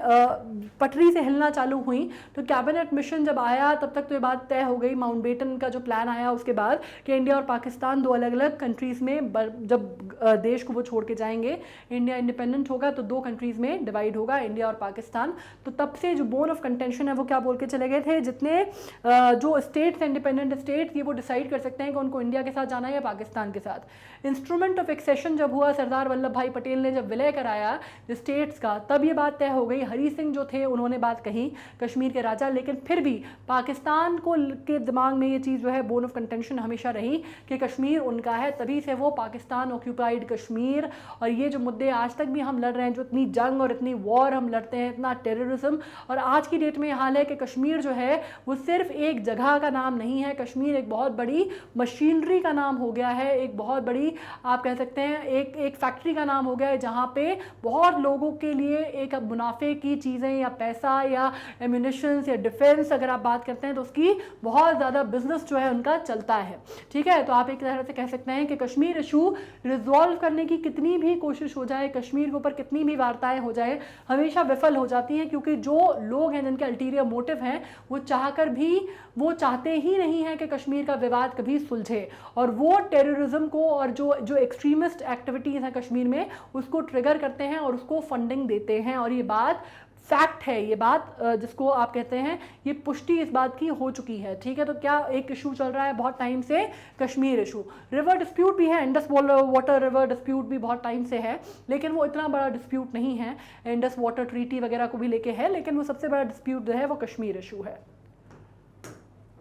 पटरी से हिलना चालू हुई तो कैबिनेट मिशन जब आया तब तक तो ये बात तय हो गई, माउंटबेटन का जो प्लान आया उसके बाद, कि इंडिया और पाकिस्तान दो अलग अलग कंट्रीज़ में जब देश को वो छोड़ के जाएंगे, इंडिया इंडिपेंडेंट होगा तो 2 कंट्रीज़ में डिवाइड होगा, इंडिया और पाकिस्तान। तो तब से जो बोन ऑफ कंटेंशन है वो क्या बोल के चले गए थे, जितने जो स्टेट्स, इंडिपेंडेंट स्टेट्स, ये वो डिसाइड कर सकते हैं कि उनको इंडिया के साथ जाना है या पाकिस्तान के साथ। इंस्ट्रूमेंट ऑफ एक्सेशन जब हुआ, सरदार वल्लभ भाई पटेल ने जब विलय कराया स्टेट्स का, तब ये बात तय हो गई। हरी सिंह जो थे उन्होंने बात कही, कश्मीर के राजा, लेकिन फिर भी पाकिस्तान को के दिमाग में ये चीज़ जो है बोन ऑफ कंटेंशन हमेशा रही कि कश्मीर उनका है, तभी से वो पाकिस्तान ऑक्यूपाइड कश्मीर। और ये जो मुद्दे आज तक भी हम लड़ रहे हैं, जो इतनी जंग और इतनी वॉर हम लड़ते हैं, इतना टेररिज्म, और आज की डेट में हाल है कि कश्मीर जो है वो सिर्फ एक जगह का नाम नहीं है, कश्मीर एक बहुत बड़ी मशीनरी का नाम हो गया है, एक बहुत बड़ी आप कह सकते हैं एक फैक्ट्री का नाम हो गया है, जहाँ पे बहुत लोगों के लिए एक मुनाफे की चीज़ें या पैसा या एम्यूनिशंस या डिफेंस अगर आप बात करते हैं तो उसकी बहुत ज़्यादा बिजनेस जो है उनका चल चलता है, ठीक है। तो आप एक तरह से कह सकते हैं कि कश्मीर इशू रिजॉल्व करने की कितनी भी कोशिश हो जाए, कश्मीर के ऊपर कितनी भी वार्ताएं हो जाए, हमेशा विफल हो जाती हैं, क्योंकि जो लोग हैं जिनके अल्टीरियर मोटिव हैं वो चाहकर भी वो चाहते ही नहीं है कि कश्मीर का विवाद कभी सुलझे, और वो टेररिज्म को और जो एक्सट्रीमिस्ट एक्टिविटीज़ हैं कश्मीर में उसको ट्रिगर करते हैं और उसको फंडिंग देते हैं। और ये बात फैक्ट है, ये बात जिसको आप कहते हैं, ये पुष्टि इस बात की हो चुकी है, ठीक है। तो क्या एक इशू चल रहा है बहुत टाइम से, कश्मीर इशू। रिवर डिस्प्यूट भी है, इंडस वाटर रिवर डिस्प्यूट भी बहुत टाइम से है, लेकिन वो इतना बड़ा डिस्प्यूट नहीं है, इंडस वाटर ट्रीटी वगैरह को भी लेके है, लेकिन वो सबसे बड़ा डिस्प्यूट जो है वो कश्मीर इशू है।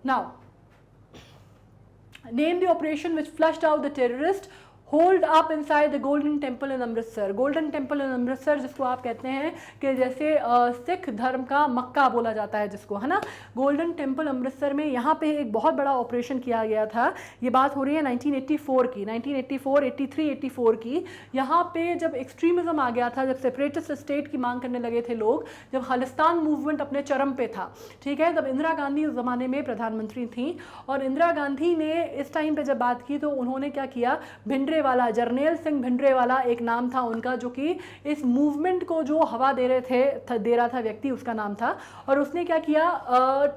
Now name the operation which flushed out the terrorist hold up inside the golden temple in Amritsar. Golden temple in Amritsar जिसको आप कहते हैं कि जैसे सिख धर्म का मक्का बोला जाता है जिसको, है ना, गोल्डन टेम्पल अमृतसर में यहाँ पे एक बहुत बड़ा ऑपरेशन किया गया था। ये बात हो रही है 1984 की, 1984, 83, 84 की। यहाँ पे जब एक्सट्रीमिज्म आ गया था, जब सेपरेटिस्ट स्टेट की मांग करने लगे थे लोग, जब खालिस्तान मूवमेंट अपने चरम पे था, ठीक है, तब इंदिरा गांधी उस ज़माने में प्रधानमंत्री थी, और इंदिरा गांधी ने इस टाइम पे जब बात की तो उन्होंने क्या किया, भिंडरेवाला, जर्नैल सिंह भिंडरेवाला एक नाम था उनका, जो कि इस मूवमेंट को जो हवा दे रहा था व्यक्ति, उसका नाम था। और उसने क्या किया,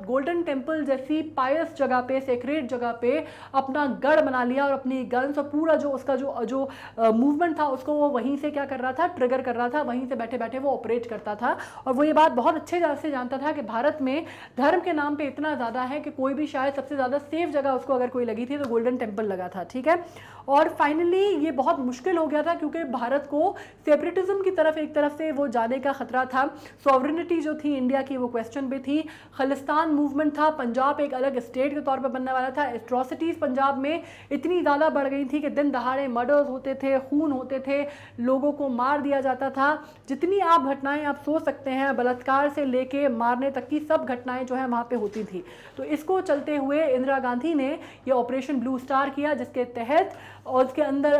गोल्डन टेम्पल जैसी पायस जगह पे, सेक्रेट जगह पे अपना गढ़ बना लिया, और अपनी गन्स और पूरा जो उसका जो मूवमेंट था उसको वो वहीं से क्या कर रहा था, ट्रिगर कर रहा था, वहीं से बैठे बैठे वो ऑपरेट करता था। और वो ये बात बहुत अच्छे से जानता था कि भारत में धर्म के नाम पे इतना ज़्यादा है कि कोई भी शायद सबसे ज़्यादा सेफ जगह उसको अगर कोई लगी थी तो गोल्डन टेम्पल लगा था, ठीक है। और फाइनली ये बहुत मुश्किल हो गया था, क्योंकि भारत को सेपरेटिज्म की तरफ एक तरफ से वो जाने का खतरा था, सॉवरेनिटी जो थी इंडिया की वो क्वेश्चन पे थी, खालिस्तान मूवमेंट था, पंजाब एक अलग स्टेट के तौर पे बनने वाला था, एट्रोसिटीज़ पंजाब में इतनी ज़्यादा बढ़ गई थी कि दिन दहाड़े मर्डर्स होते थे, खून होते थे, लोगों को मार दिया जाता था, जितनी आप घटनाएं आप सोच सकते हैं, बलात्कार से लेके मारने तक की सब घटनाएं जो है वहाँ पे होती थी। तो इसको चलते हुए इंदिरा गांधी ने ये ऑपरेशन ब्लू स्टार किया, जिसके तहत और उसके अंदर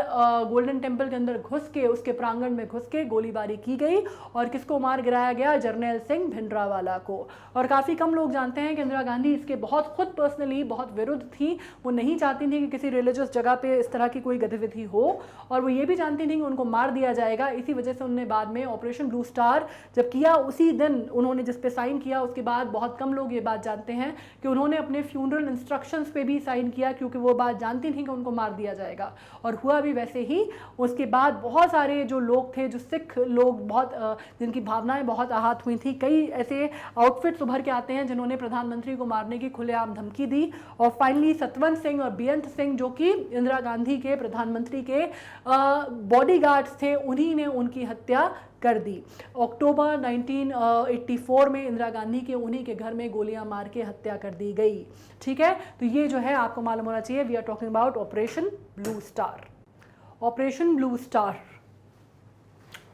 गोल्डन टेम्पल के अंदर घुस के, उसके प्रांगण में घुस के गोलीबारी की गई, और किसको मार गिराया गया, जर्नैल सिंह भिंडरावाला को। और काफ़ी कम लोग जानते हैं कि इंदिरा गांधी इसके बहुत खुद पर्सनली बहुत विरुद्ध थी, वो नहीं चाहती थी कि किसी रिलीजियस जगह पे इस तरह की कोई गतिविधि हो, और वो ये भी जानती थी कि उनको मार दिया जाएगा। इसी वजह से उन्होंने बाद में ऑपरेशन ब्लू स्टार जब किया, उसी दिन उन्होंने जिस पे साइन किया, उसके बाद बहुत कम लोग ये बात जानते हैं कि उन्होंने अपने फ्यूनरल इंस्ट्रक्शंस पे भी साइन किया, क्योंकि वो बात जानती थी कि उनको मार दिया जाएगा, और हुआ भी वैसे ही। उसके बाद बहुत सारे जो लोग थे, जो सिख लोग, बहुत जिनकी भावनाएं बहुत आहत हुई थी, कई ऐसे आउटफिट्स उभर के आते हैं जिन्होंने प्रधानमंत्री को मारने की खुलेआम धमकी दी, और फाइनली सतवंत सिंह और बेअंत सिंह जो कि इंदिरा गांधी के प्रधानमंत्री के बॉडीगार्ड्स थे, उन्हीं ने उनकी हत्या कर दी। अक्टूबर 1984 में इंदिरा गांधी के उन्हीं के घर में गोलियां मार के हत्या कर दी गई, ठीक है। तो ये जो है आपको मालूम होना चाहिए, we are talking about Operation Blue Star, Operation Blue Star.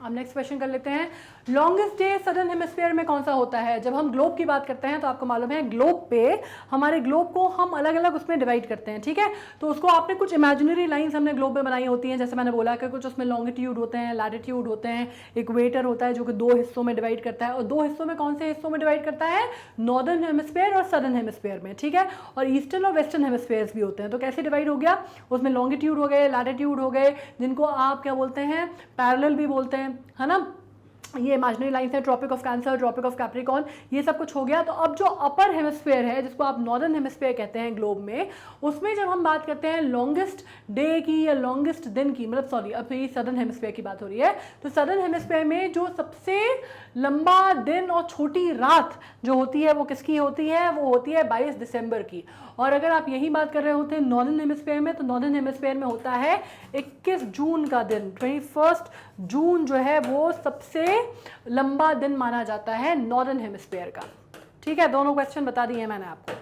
अब नेक्स्ट क्वेश्चन कर लेते हैं, लॉन्गेस्ट डे सदर्न हेमिस्फीयर में कौन सा होता है। जब हम ग्लोब की बात करते हैं तो आपको मालूम है, ग्लोब पे हमारे ग्लोब को हम अलग अलग उसमें डिवाइड करते हैं, ठीक है। तो उसको आपने कुछ इमेजिनरी लाइंस हमने ग्लोब में बनाई होती हैं, जैसे मैंने बोला कि कुछ उसमें लॉन्गिट्यूड होते हैं, लैटिट्यूड होते हैं, इक्वेटर होता है जो कि 2 हिस्सों में डिवाइड करता है, और 2 हिस्सों में कौन से हिस्सों में डिवाइड करता है, नॉर्दर्न हेमिस्फीयर और सदर्न हेमिस्फीयर में, ठीक है। और ईस्टर्न और वेस्टर्न हेमिस्फीयर्स भी होते हैं। तो कैसे डिवाइड हो गया, उसमें लॉन्गिट्यूड हो गए, लैटिट्यूड हो गए, जिनको आप क्या बोलते हैं, पैरेलल भी बोलते हैं, है ना, ये इमेजिनरी लाइन्स है, Tropic of Cancer, Tropic of Capricorn, ये सब कुछ हो गया। तो अब जो अपर हेमिस्फीयर है, जिसको आप नॉर्दर्न हेमिस्फीयर कहते हैं ग्लोब में, उसमें जब हम बात करते हैं लॉन्गेस्ट डे की या लॉन्गेस्ट दिन की, मतलब सॉरी अब ये सदर्न हेमिस्फीयर की बात हो रही है, तो सदर्न हेमिस्फीयर में जो सबसे लंबा दिन और छोटी रात जो होती है वो किसकी होती है, वो होती है 22 दिसंबर की। और अगर आप यही बात कर रहे होते हैं नॉर्दर्न हेमिस्फीयर में, तो नॉर्दर्न हेमिस्फीयर में होता है 21 जून का दिन, 21 जून जो है वो सबसे लंबा दिन माना जाता है नॉर्दर्न हेमिस्फीयर का, ठीक है। दोनों क्वेश्चन बता दिए मैंने आपको,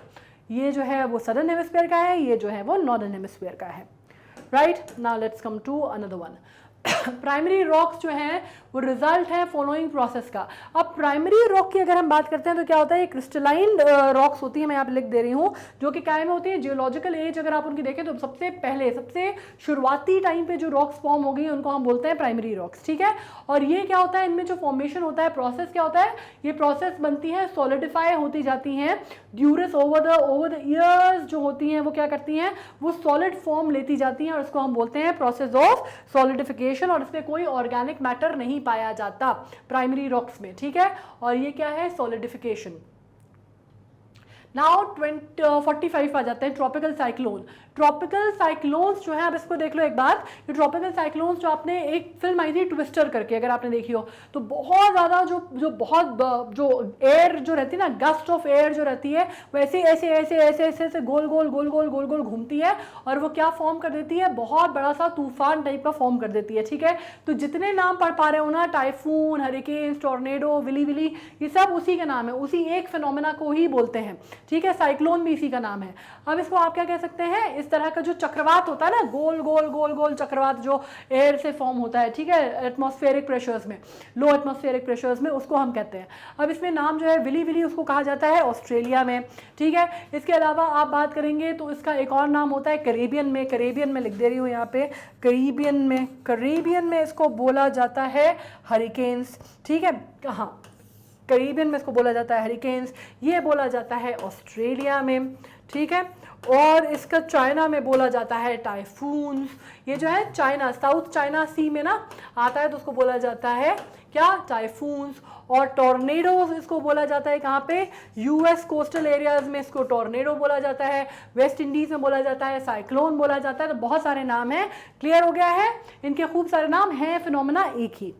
ये जो है वो सदर्न हेमिस्फीयर का है, ये जो है वो नॉर्दर्न हेमिस्फीयर का है, right. Now let's come to another one. Primary rocks जो हैं वो रिजल्ट है फॉलोइंग प्रोसेस का। अब प्राइमरी रॉक की अगर हम बात करते हैं तो क्या होता है, ये क्रिस्टलाइन रॉक्स होती है, मैं यहाँ पे लिख दे रही हूँ, जो कि क्या में होती है, जियोलॉजिकल एज अगर आप उनकी देखें तो सबसे पहले सबसे शुरुआती टाइम पे जो रॉक्स फॉर्म हो गई उनको हम बोलते हैं प्राइमरी रॉक्स, ठीक है। और ये क्या होता है, इनमें जो फॉर्मेशन होता है, प्रोसेस क्या होता है, ये प्रोसेस बनती है, सॉलिडिफाई होती जाती हैं ड्यूरस ओवर द ईयर्स जो होती हैं वो क्या करती हैं, वो सॉलिड फॉर्म लेती जाती हैं और इसको हम बोलते हैं प्रोसेस ऑफ सॉलिडिफिकेशन। और इसमें कोई ऑर्गेनिक मैटर नहीं पाया जाता प्राइमरी रॉक्स में, ठीक है। और ये क्या है, सॉलिडिफिकेशन। नाउ 45 आ जाते हैं, ट्रॉपिकल साइक्लोन। ट्रॉपिकल साइक्लोन्स जो है, आप इसको देख लो एक बार, ये ट्रॉपिकल साइक्लोन्स जो आपने एक फिल्म आई थी ट्विस्टर करके, अगर आपने देखी हो तो बहुत ज़्यादा जो एयर जो रहती है ना, गस्ट ऑफ एयर जो रहती है, वैसे ऐसे ऐसे ऐसे ऐसे ऐसे गोल गोल गोल गोल गोल गोल घूमती है और वो क्या फॉर्म कर देती है, बहुत बड़ा सा तूफान टाइप का फॉर्म कर देती है, ठीक है। तो जितने नाम पढ़ पा रहे हो ना, typhoon, hurricane, tornado, willy willy, ये सब उसी का नाम है, उसी एक फिनोमेना को ही बोलते हैं, ठीक है। साइक्लोन भी इसी का नाम है। अब इसको आप क्या कह सकते हैं, इस तरह का जो चक्रवात होता है ना, गोल गोल गोल गोल चक्रवात जो एयर से फॉर्म होता है, ठीक है, एटमॉस्फेरिक प्रेशर्स में, लो एटमॉस्फेरिक प्रेशर्स में, उसको हम कहते हैं। अब इसमें नाम जो है विली विली, उसको कहा जाता है ऑस्ट्रेलिया में, ठीक है। इसके अलावा आप बात करेंगे तो इसका एक और नाम होता है कैरेबियन में, कैरेबियन में लिख दे रही हूँ यहाँ पे, कैरेबियन में इसको बोला जाता है हरिकेन्स, ठीक है। कहाँ, कैरेबियन में इसको बोला जाता है हरिकेन्स, ये बोला जाता है ऑस्ट्रेलिया में, ठीक है। और इसका चाइना में बोला जाता है टाइफून्स। ये जो है चाइना, साउथ चाइना सी में ना आता है तो उसको बोला जाता है क्या, टाइफून्स। और टॉर्नेडोज इसको बोला जाता है कहाँ पे, यूएस कोस्टल एरियाज में इसको टॉर्नेडो बोला जाता है, वेस्ट इंडीज में बोला जाता है साइक्लोन बोला जाता है। तो बहुत सारे नाम हैं, क्लियर हो गया है, इनके खूब सारे नाम हैं, फिनोमेना एक ही।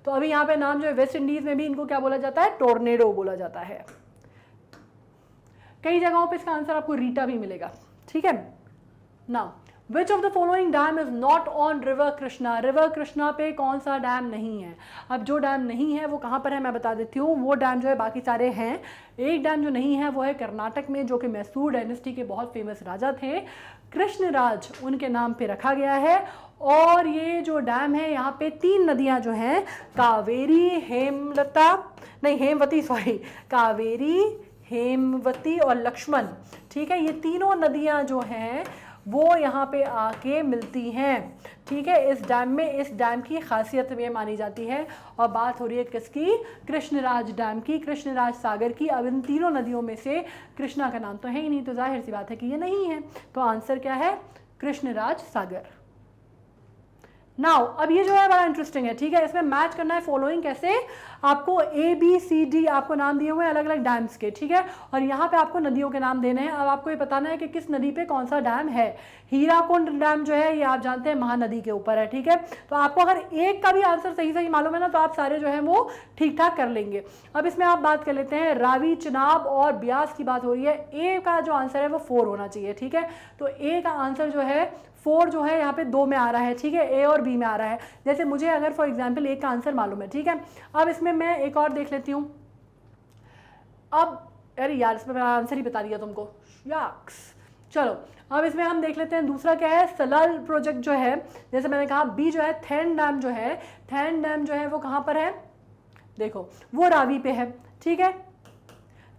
तो अभी यहाँ पे नाम जो है वेस्ट इंडीज में भी इनको क्या बोला जाता है, टॉर्नेडो बोला जाता है। कई जगहों पे इसका आंसर आपको रीटा भी मिलेगा, ठीक है। Now which of the following dam is not on river Krishna, river Krishna पे कौन सा डैम नहीं है। अब जो डैम नहीं है वो कहाँ पर है मैं बता देती हूँ, वो डैम जो है बाकी सारे हैं, एक डैम जो नहीं है वो है कर्नाटक में, जो कि मैसूर डायनेस्टी के बहुत फेमस राजा थे, कृष्णराज उनके नाम पे रखा गया है। और ये जो डैम है यहाँ पे 3 नदियाँ जो हैं, कावेरी, हेमवती, कावेरी, हेमवती और लक्ष्मण, ठीक है। ये तीनों नदियाँ जो हैं वो यहाँ पे आके मिलती हैं, ठीक है, इस डैम में। इस डैम की खासियत ये मानी जाती है, और बात हो रही है किसकी, कृष्णराज डैम की, कृष्णराज सागर की। अब इन तीनों नदियों में से कृष्णा का नाम तो है ही नहीं, तो जाहिर सी बात है कि ये नहीं है, तो आंसर क्या है, कृष्णराज सागर। नाउ अब ये जो है बड़ा इंटरेस्टिंग है, ठीक है। इसमें मैच करना है फॉलोइंग, कैसे, आपको ABCD आपको नाम दिए हुए हैं अलग अलग डैम्स के, ठीक है। और यहाँ पे आपको नदियों के नाम देने हैं। अब आपको ये बताना है कि किस नदी पे कौन सा डैम है। हीराकुंड डैम जो है ये आप जानते हैं महानदी के ऊपर है, ठीक है। तो आपको अगर एक का भी आंसर सही मालूम है ना, तो आप सारे जो है वो ठीक ठाक कर लेंगे। अब इसमें आप बात कर लेते हैं, रावी, चिनाब और ब्यास की बात हो रही है। ए का जो आंसर है वो 4 होना चाहिए, ठीक है। तो ए का आंसर जो है 4 जो है यहाँ पे 2 में आ रहा है, ठीक है, ए और बी में आ रहा है। जैसे मुझे अगर फॉर एग्जांपल एक का आंसर मालूम है, ठीक है। अब इसमें मैं एक और देख लेती हूँ। अब अरे यार, इसमें मैंने आंसर ही बता दिया तुमको, याक्स। चलो अब इसमें हम देख लेते हैं दूसरा क्या है, सलाल प्रोजेक्ट जो है, जैसे मैंने कहा। बी जो है थैन डैम जो है, थैन डैम जो है वो कहाँ पर है, देखो वो रावी पे है, ठीक है,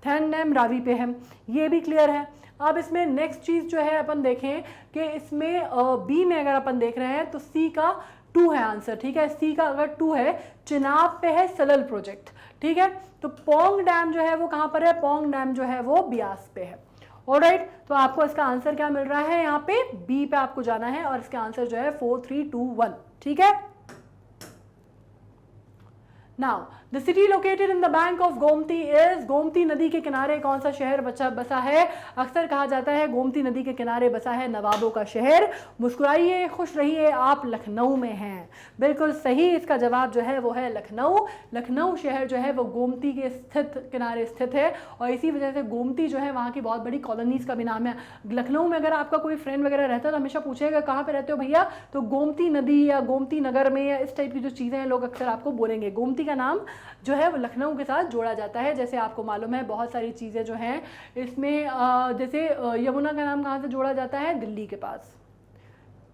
थैन डैम रावी पे है, ये भी क्लियर है। अब इसमें नेक्स्ट चीज़ जो है अपन देखें कि इसमें बी में अगर अपन देख रहे हैं तो सी का 2 है आंसर, ठीक है। सी का अगर 2 है, चिनाब पे है सलल प्रोजेक्ट, ठीक है। तो पोंग डैम जो है वो कहाँ पर है, पोंग डैम जो है वो ब्यास पे है। ऑलराइट, तो आपको इसका आंसर क्या मिल रहा है, यहाँ पे बी पे आपको जाना है और इसका आंसर जो है 4, 3, 2, 1, ठीक है। Now the city located in the bank of Gomti is, Gomti नदी के किनारे कौन सा शहर बसा है। अक्सर कहा जाता है गोमती नदी के किनारे बसा है नवाबों का शहर। मुस्कुराइए, खुश रहिए, आप लखनऊ में हैं। बिल्कुल सही, इसका जवाब जो है वो है लखनऊ। लखनऊ शहर जो है वो गोमती के किनारे स्थित है, और इसी वजह से गोमती जो है वहाँ की बहुत बड़ी कॉलोनीज का भी नाम है। लखनऊ में अगर आपका कोई फ्रेंड वगैरह रहता है तो हमेशा पूछेगा कहाँ पे रहते हो भैया, तो गोमती नदी या गोमती नगर में, या इस टाइप की जो चीज़ें हैं लोग अक्सर आपको बोलेंगे। गोमती का नाम जो है वो लखनऊ के साथ जोड़ा जाता है। जैसे आपको मालूम है बहुत सारी चीज़ें जो हैं इसमें, जैसे यमुना का नाम कहाँ से जोड़ा जाता है, दिल्ली के पास,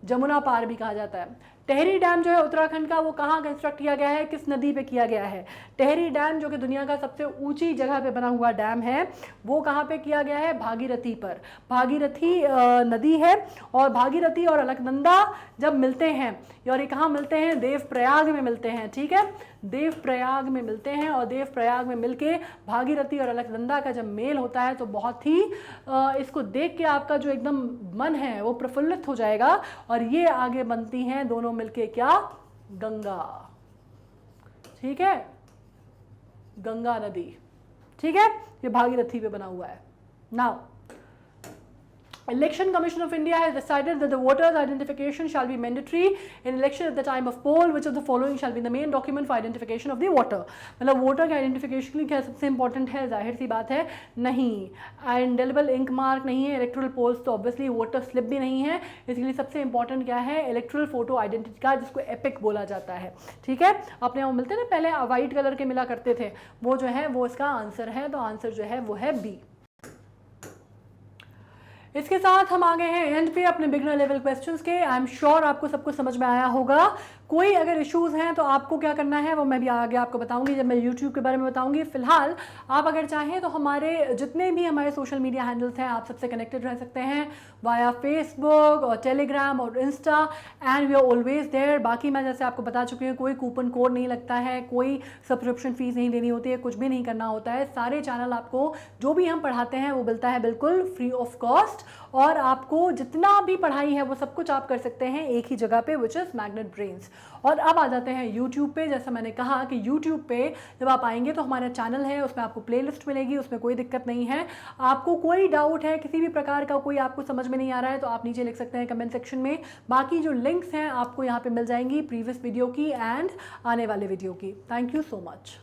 जमुना पार भी कहा जाता है। टेहरी डैम जो है उत्तराखंड का, वो कहाँ कंस्ट्रक्ट किया गया है, किस नदी पे किया गया है? टेहरी डैम जो कि दुनिया का सबसे ऊंची जगह पे बना हुआ डैम है, वो कहाँ पे किया गया है? भागीरथी पर। भागीरथी नदी है, और भागीरथी और अलकनंदा जब मिलते हैं, और ये कहाँ मिलते हैं? देवप्रयाग में मिलते हैं, ठीक है, देवप्रयाग में मिलते हैं। और देवप्रयाग में मिलके भागीरथी और अलकनंदा का जब मेल होता है तो बहुत ही इसको देख के आपका जो एकदम मन है वो प्रफुल्लित हो जाएगा, और ये आगे बनती हैं दोनों मिलके क्या? गंगा, ठीक है, गंगा नदी, ठीक है, ये भागीरथी पे बना हुआ है। Now Election Commission of India has decided that the voters identification shall be mandatory in election at the time of poll. Which of the following shall be the main document for identification of the voter? मतलब voter के identification के लिए क्या सबसे important है? जाहिर सी बात है, नहीं, इंडेलिबल इंक मार्क नहीं है, इलेक्ट्रल पोल्स तो ऑब्वियसली वोटर स्लिप भी नहीं है, इसके लिए सबसे इंपॉर्टेंट क्या है? इलेक्ट्रल फोटो आइडेंटिटी कार्ड, जिसको एपिक बोला जाता है, ठीक है। अपने वो मिलते ना पहले वाइट कलर के मिला करते थे, वो जो है वो इसका आंसर है, तो आंसर जो है वो है बी। इसके साथ हम आ गए हैं एंड पे अपने बिगनर लेवल क्वेश्चंस के। आई एम श्योर आपको सब कुछ समझ में आया होगा। कोई अगर इश्यूज़ हैं तो आपको क्या करना है वो मैं भी आगे आपको बताऊंगी जब मैं यूट्यूब के बारे में बताऊंगी। फिलहाल आप अगर चाहें तो हमारे जितने भी हमारे सोशल मीडिया हैंडल्स हैं आप सबसे कनेक्टेड रह सकते हैं वाया फेसबुक और टेलीग्राम और Insta, and we are always there. बाकी मैं जैसे आपको बता चुकी हूँ, कोई कूपन कोड नहीं लगता है, कोई सब्सक्रिप्शन फीस नहीं देनी होती है, कुछ भी नहीं करना होता है। सारे चैनल आपको जो भी हम पढ़ाते हैं वो मिलता है बिल्कुल फ्री ऑफ कॉस्ट, और आपको जितना भी पढ़ाई है वो सब कुछ आप कर सकते हैं एक ही जगह पे, विच इज़ मैग्नेट ब्रेन्स। और अब आ जाते हैं यूट्यूब पे। जैसा मैंने कहा कि यूट्यूब पे जब आप आएंगे तो हमारा चैनल है, उसमें आपको प्लेलिस्ट मिलेगी, उसमें कोई दिक्कत नहीं है। आपको कोई डाउट है किसी भी प्रकार का, कोई आपको समझ में नहीं आ रहा है, तो आप नीचे लिख सकते हैं कमेंट सेक्शन में। बाकी जो लिंक्स हैं आपको यहाँ पे मिल जाएंगी प्रीवियस वीडियो की एंड आने वाले वीडियो की। Thank you so much.